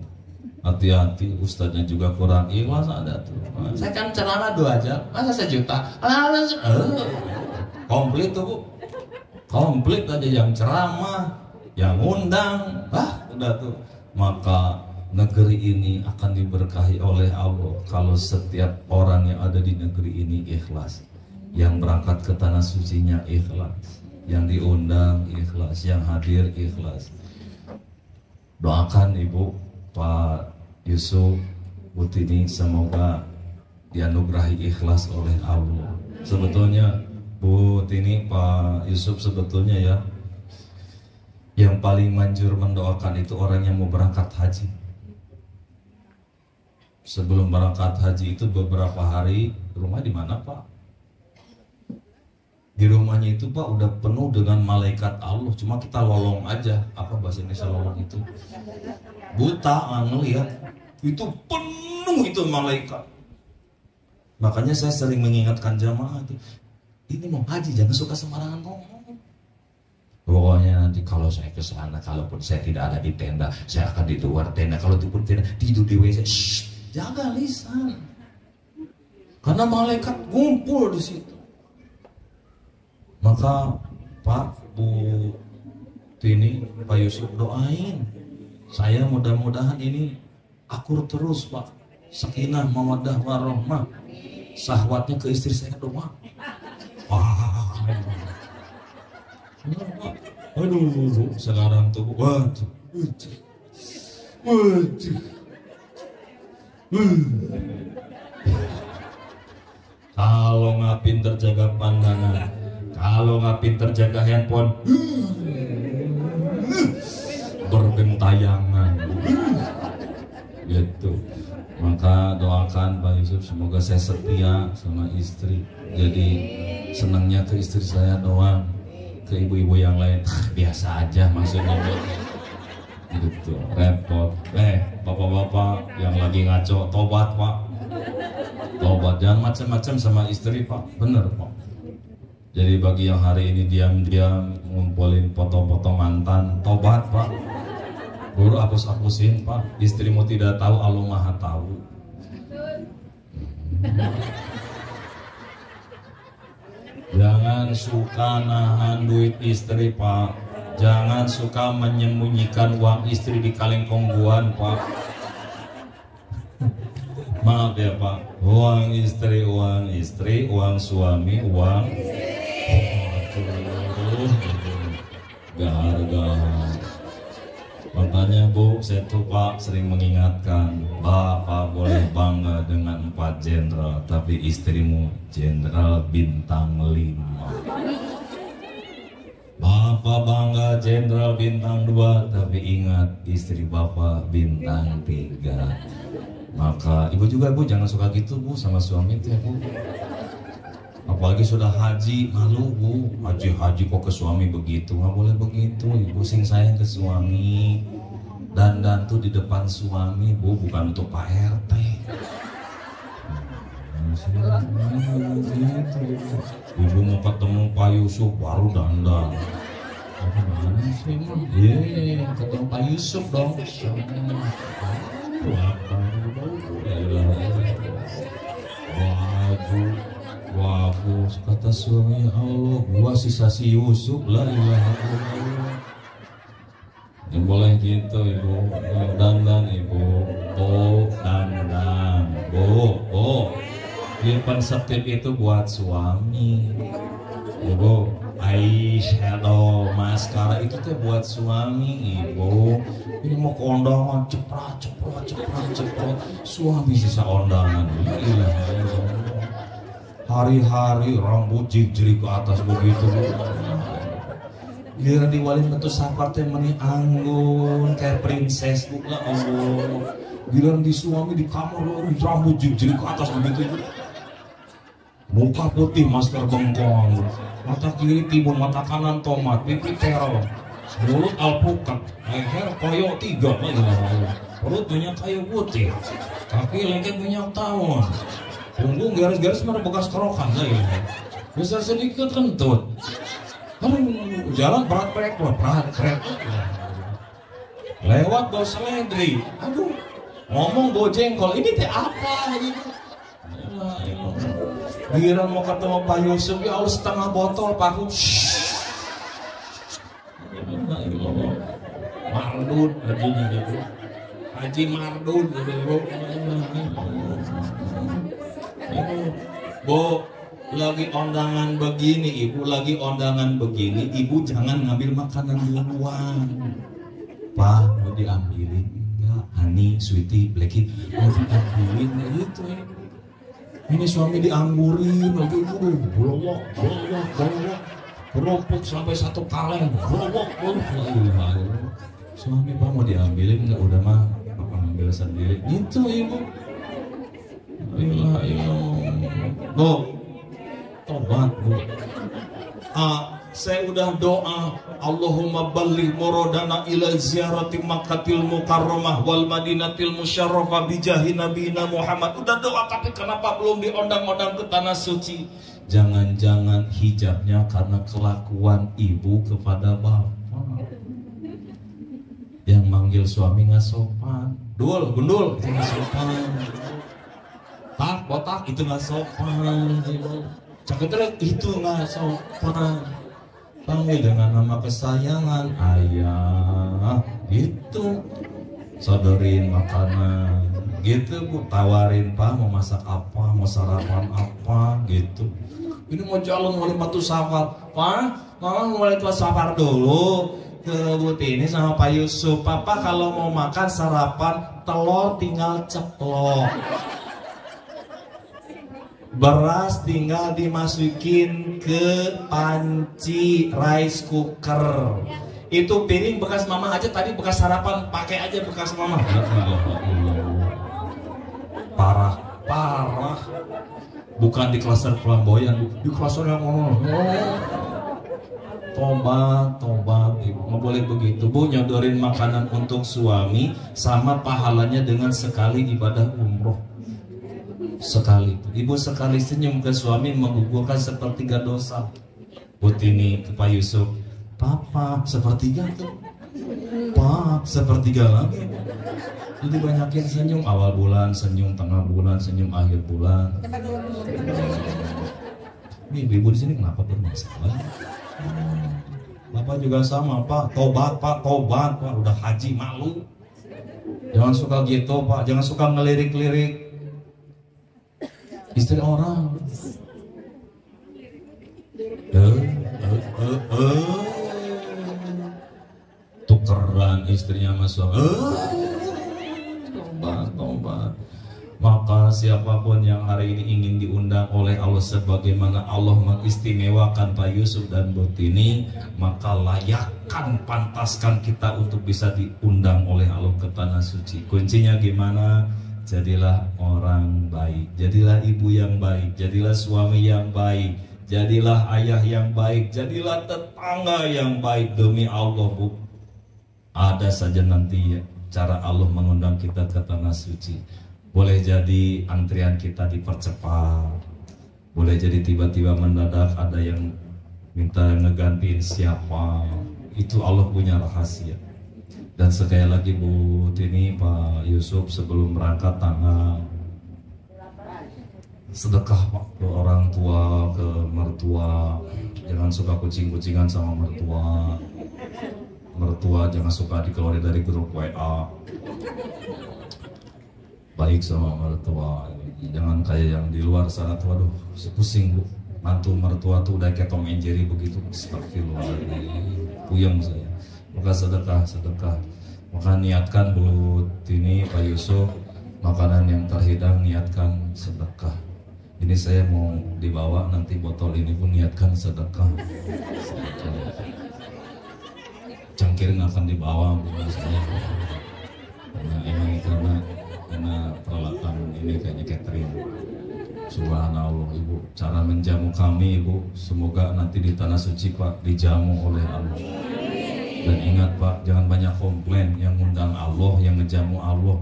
hati-hati ustadznya juga kurang ikhlas ada tuh. Saya kan celana 2 jam, masa 1 juta? Komplit tuh bu, komplit aja yang ceramah, yang undang, udah tuh. Maka negeri ini akan diberkahi oleh Allah kalau setiap orang yang ada di negeri ini ikhlas. Yang berangkat ke tanah sucinya ikhlas, yang diundang ikhlas, yang hadir ikhlas. Doakan Ibu, Pak Yusuf, Bu Tini, semoga dianugerahi ikhlas oleh Allah. Sebetulnya Bu Tini, Pak Yusuf, sebetulnya ya yang paling manjur mendoakan itu orang yang mau berangkat haji. Sebelum berangkat haji itu beberapa hari, rumah di mana Pak? Di rumahnya itu Pak udah penuh dengan malaikat Allah, cuma kita lolong aja. Apa bahasa Indonesia lolong itu? Buta ngelihat, itu penuh itu malaikat. Makanya saya sering mengingatkan jamaah itu, ini mau haji jangan suka sembarangan ngomong. Pokoknya nanti kalau saya ke sana, kalaupun saya tidak ada di tenda, saya akan di luar tenda. Kalau tidur tenda, tidur di WC. Jaga lisan, karena malaikat ngumpul di situ. Maka Pak, Bu Tini, Pak Yusuf doain saya mudah-mudahan ini akur terus Pak, sakinah mawaddah warahmah, syahwatnya ke istri saya doang. Aduh, sekarang tuh waduh. Kalau nggak pinter jaga pandangan, kalau nggak pinter jaga handphone, bergentayangan, gitu. Maka doakan Pak Yusuf semoga saya setia sama istri. Jadi senangnya ke istri saya doang, ke ibu-ibu yang lain biasa aja maksudnya. Gitu, repot. Bapak-bapak yang lagi ngaco, tobat Pak, tobat, jangan macam-macam sama istri Pak, bener Pak. Jadi bagi yang hari ini diam-diam ngumpulin foto-foto mantan, tobat Pak, buru hapus-hapusin Pak. Istrimu tidak tahu, Allah Maha tahu. Jangan suka nahan duit istri Pak. Jangan suka menyembunyikan uang istri di kaleng kongguan Pak. Maaf ya Pak, uang istri, uang suami, uang gar-gar. Makanya Bu, saya tuh Pak sering mengingatkan, Bapak boleh bangga dengan 4 jenderal, tapi istrimu jenderal bintang 5. Bapak bangga jenderal bintang 2, tapi ingat istri Bapak bintang 3. Maka Ibu juga Bu jangan suka gitu Bu sama suami itu ya Bu. Apalagi sudah haji, malu Bu, haji kok ke suami begitu, nggak boleh begitu. Ibu sing sayang ke suami, dan tuh di depan suami Bu, bukan untuk Pak RT. Ibu mau ketemu Pak Yusuf baru dandan. Gimana sih Mas? Ketemu Pak Yusuf dong. Bagus kata suami, Allah gua sisa si Yusuf, la ilaha illallah. Yang boleh gitu Ibu, dandan Ibu, dandan, Lipan setip itu buat suami. Ibu, eyeshadow, maskara itu tuh buat suami Ibu. Ini mau ke ondangan, ceprat. Suami sisa ondangan. Hari-hari rambut jig-jig ke atas begitu. Giliran diwalin bentuk sapar teh meni anggun kayak princess Bu, lah Allah. Giliran di suami di kamar rambut jig-jig ke atas begitu. Muka putih, masker bengkong, mata kiri timun, mata kanan tomat, pipi terong, mulut alpukat, leher koyo 3 lagi, perut minyak kayu putih, kaki lengket minyak tawon, punggung garis-garis mana bekas kerokan lagi, besar sedikit kentut, aduh jalan berat lewat bau seledri, aduh ngomong bau jengkol, ini teh apa gitu. Giliran mau ketemu Pak Yusuf, ya Allah setengah botol parfum. Mardud hajinya gitu. Haji Mardud gitu. Bu, lagi undangan begini, ibu lagi undangan begini, ibu jangan ngambil makanan duluan. Pak, mau diambilin enggak? Hani, Sweetie, Blacky, mau diambilin gitu ya. Ini suami dianggurin, lagi bolok, kerupuk sampai 1 kaleng, bolok. Suami Pak mau diambilin nggak? Udah mah, Bapak ngambil sendiri. Itu ibu. Bu, tobat bu. Saya udah doa, Allahumma balligh muradana ila ziyarati Makkahil Mukarramah wal Madinatil Musyarrafah bijahi Nabiyina Muhammad. Udah doa, tapi kenapa belum diondang-ondang ke tanah suci? Jangan-jangan hijabnya karena kelakuan ibu kepada bapak. Yang manggil suami nggak sopan. Dul, gundul, itu nggak sopan. Tak, botak, itu nggak sopan. Caketrek, itu nggak sopan. Panggil dengan nama kesayangan ayah, gitu. Sodorin makanan, gitu bu. Tawarin Pak mau masak apa, mau sarapan apa, gitu. Ini mau jalan mulai Batu Safar, Pak, mama mulai Batu Safar dulu ke Butini sama Pak Yusuf. Papa kalau mau makan sarapan telur tinggal ceplok. Beras tinggal dimasukin ke panci rice cooker. Itu piring bekas mama aja tadi, bekas sarapan, pakai aja bekas mama. Parah. Bukan di klaster flamboyan, di klaster yang tobat ibu, nggak boleh begitu bu. Nyodorin makanan untuk suami sama pahalanya dengan sekali ibadah umroh. Sekali ibu sekali senyum ke suami menggugurkan sepertiga dosa. Butini ke Pak Yusuf, Papa sepertiga tuh, Pak sepertiga lagi. Jadi banyakin senyum, awal bulan senyum, tengah bulan senyum, akhir bulan. Ini ibu di sini kenapa bermasalah? Bapak juga sama Pak, tobat Pak, udah haji malu. Jangan suka gitu Pak, jangan suka ngelirik-lirik istri orang. Tukeran istrinya sama suami. Tobat. Maka siapapun yang hari ini ingin diundang oleh Allah sebagaimana Allah mengistimewakan Pak Yusuf dan Butini, maka layakkan, pantaskan kita untuk bisa diundang oleh Allah ke tanah suci. Kuncinya gimana? Jadilah orang baik, jadilah ibu yang baik, jadilah suami yang baik, jadilah ayah yang baik, jadilah tetangga yang baik. Demi Allah bu, ada saja nanti cara Allah mengundang kita ke tanah suci. Boleh jadi antrian kita dipercepat, boleh jadi tiba-tiba mendadak ada yang minta ngegantiin siapa. Itu Allah punya rahasia. Dan sekali lagi Bu Tini, Pak Yusuf, sebelum berangkat tanggal sedekah Pak ke orang tua, ke mertua. Jangan suka kucing-kucingan sama mertua. Mertua jangan suka dikeluarin dari grup WA. Baik sama mertua, jangan kayak yang di luar sana tuh, aduh pusing bu, mantu mertua tuh udah kayak Tom and Jerry begitu. Astagfirullah, puyeng saya. Maka sedekah, maka niatkan Bu Tini, Pak Yusuf, makanan yang terhidang niatkan sedekah. Ini saya mau dibawa nanti botol ini pun niatkan sedekah. Cangkir nggak akan dibawa Bu saya. Nah ini karena peralatan ini kayaknya catering. Subhanallah Ibu, cara menjamu kami Ibu, semoga nanti di tanah suci Pak dijamu oleh Allah. Dan ingat Pak, jangan banyak komplain, yang ngundang Allah, yang ngejamu Allah.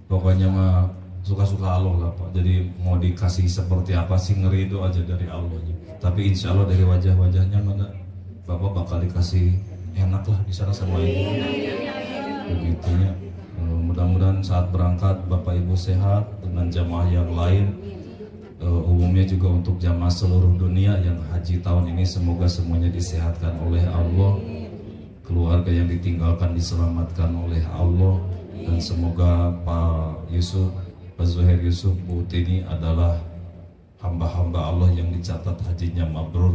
Pokoknya mah suka-suka Allah lah Pak. Jadi mau dikasih seperti apa sih, ngeri itu aja dari Allah. Tapi insya Allah dari wajah-wajahnya mana Bapak bakal dikasih enak lah di sana sama Ibu. Begitunya. Mudah-mudahan saat berangkat Bapak Ibu sehat dengan jamaah yang lain. Umumnya juga untuk jamaah seluruh dunia yang haji tahun ini, semoga semuanya disehatkan oleh Allah, keluarga yang ditinggalkan diselamatkan oleh Allah, dan semoga Pak Yusuf, Pak Zuhair Yusuf, Bu Tini adalah hamba-hamba Allah yang dicatat hajinya mabrur.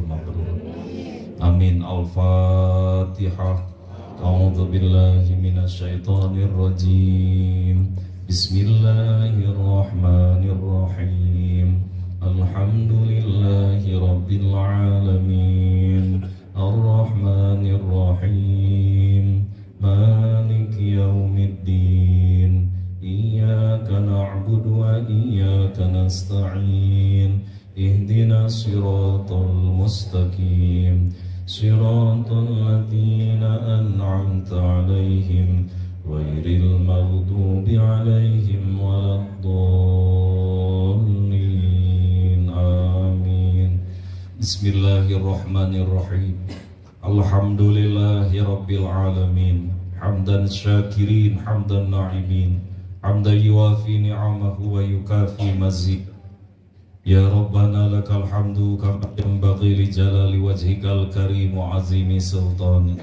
Amin. Al-Fatihah. A'udzu billahi minasyaitonir rajim. Bismillahirrahmanirrahim. Alhamdulillahi rabbil alamin. Ar-Rahmanir Rahim. Maliki yaumiddin. Iyyaka na'budu wa iyyaka nasta'in. Ihdinas siratal mustaqim. Siratal ladzina an'amta 'alaihim ghairil maghdubi 'alaihim waladdallin. Amin. Bismillahirrahmanirrahim. Alhamdulillahi rabbil alamin. Hamdan syakirin, hamdan na'imin, hamdan yuwafi ni'amahu wa yukafi mazid. Ya Rabbana lakal hamdu kama yanbaghi li jalali wajhikal karim wa azimi sultanik.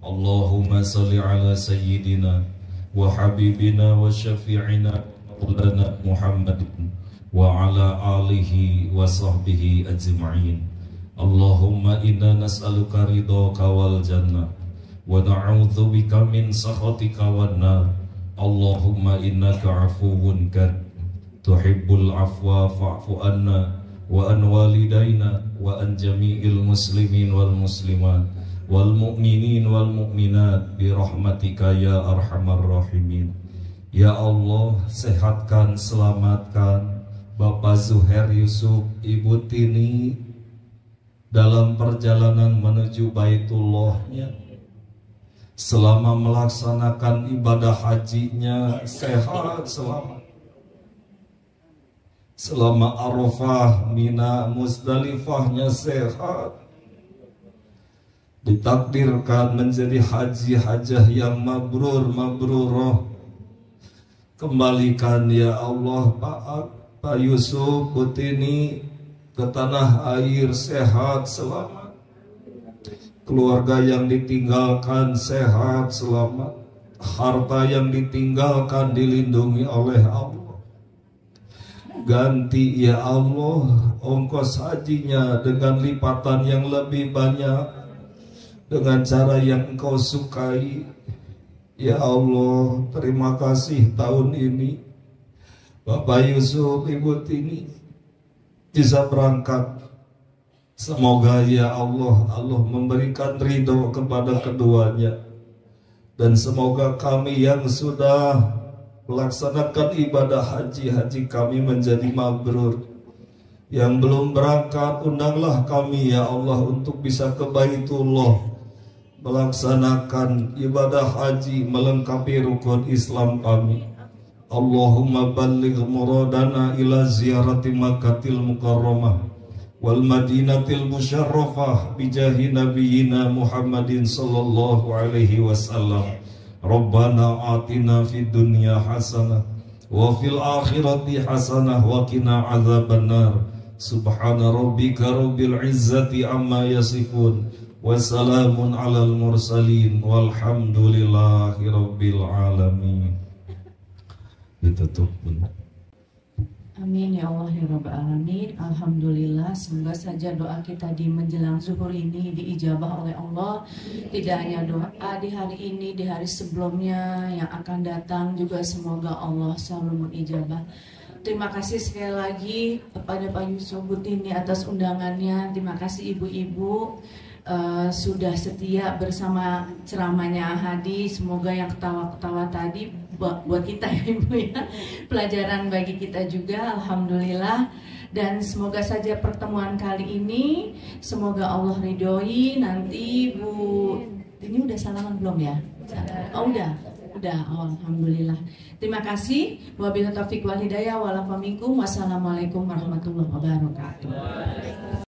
Allahumma salli ala sayyidina wa habibina wa syafi'ina maulana Muhammadin wa ala alihi wa sahbihi ajma'in. Allahumma inna nas'aluka ridhaka wal jannah wa na'udzu bika min sakhatika wan nar. Allahumma innaka afuwun karim tuhibbul afwa fa'fu anna wa an walidayna wa an jami'il muslimin wal muslimat wal mu'minin wal mu'minat bi rahmatika ya arhamar rahimin. Ya Allah, sehatkan, selamatkan Bapak Zuhair Yusuf, Ibu Tini dalam perjalanan menuju Baitullahnya. Selama melaksanakan ibadah hajinya sehat selamat. Selama Arafah, Mina, Musdalifahnya sehat. Ditakdirkan menjadi haji hajah yang mabrurah. Kembalikan ya Allah Pak Yusuf, Bu Tini ke tanah air sehat selamat. Keluarga yang ditinggalkan sehat selamat. Harta yang ditinggalkan dilindungi oleh Allah. Ganti ya Allah ongkos hajinya dengan lipatan yang lebih banyak, dengan cara yang Engkau sukai. Ya Allah, terima kasih tahun ini Bapak Yusuf, Ibu Tini bisa berangkat. Semoga ya Allah memberikan ridho kepada keduanya. Dan semoga kami yang sudah melaksanakan ibadah haji kami menjadi mabrur. Yang belum berangkat, undanglah kami ya Allah untuk bisa ke Baitullah, melaksanakan ibadah haji, melengkapi rukun Islam kami. Allahumma balligh muradana ila ziyarati Makkatil Mukarramah wal Madinatil Musyarrafah bijahi nabiyyina Muhammadin sallallahu alaihi wasallam. Rabbana atina fid dunya hasanah wa fil akhirati hasanah wa qina adzabannar. Subhana rabbika rabbil izzati amma yasifun wa salamun alal mursalin walhamdulillahi rabbil alamin. Ditutup benar. Amin ya Allah ya Rabbal Alamin. Alhamdulillah, semoga saja doa kita di menjelang zuhur ini diijabah oleh Allah. Tidak hanya doa di hari ini, di hari sebelumnya yang akan datang juga semoga Allah selalu mengijabah. Terima kasih sekali lagi kepada Pak Yusuf, Bu Tini atas undangannya. Terima kasih ibu-ibu sudah setia bersama ceramahnya Hadi. Semoga yang ketawa-ketawa tadi buat kita ya Ibu ya, pelajaran bagi kita juga. Alhamdulillah. Dan semoga saja pertemuan kali ini semoga Allah ridhoi. Nanti Bu Ini udah salaman belum ya? Oh udah. Oh, alhamdulillah. Terima kasih. Wabillahi taufiq wal hidayah. Wassalamualaikum warahmatullahi wabarakatuh.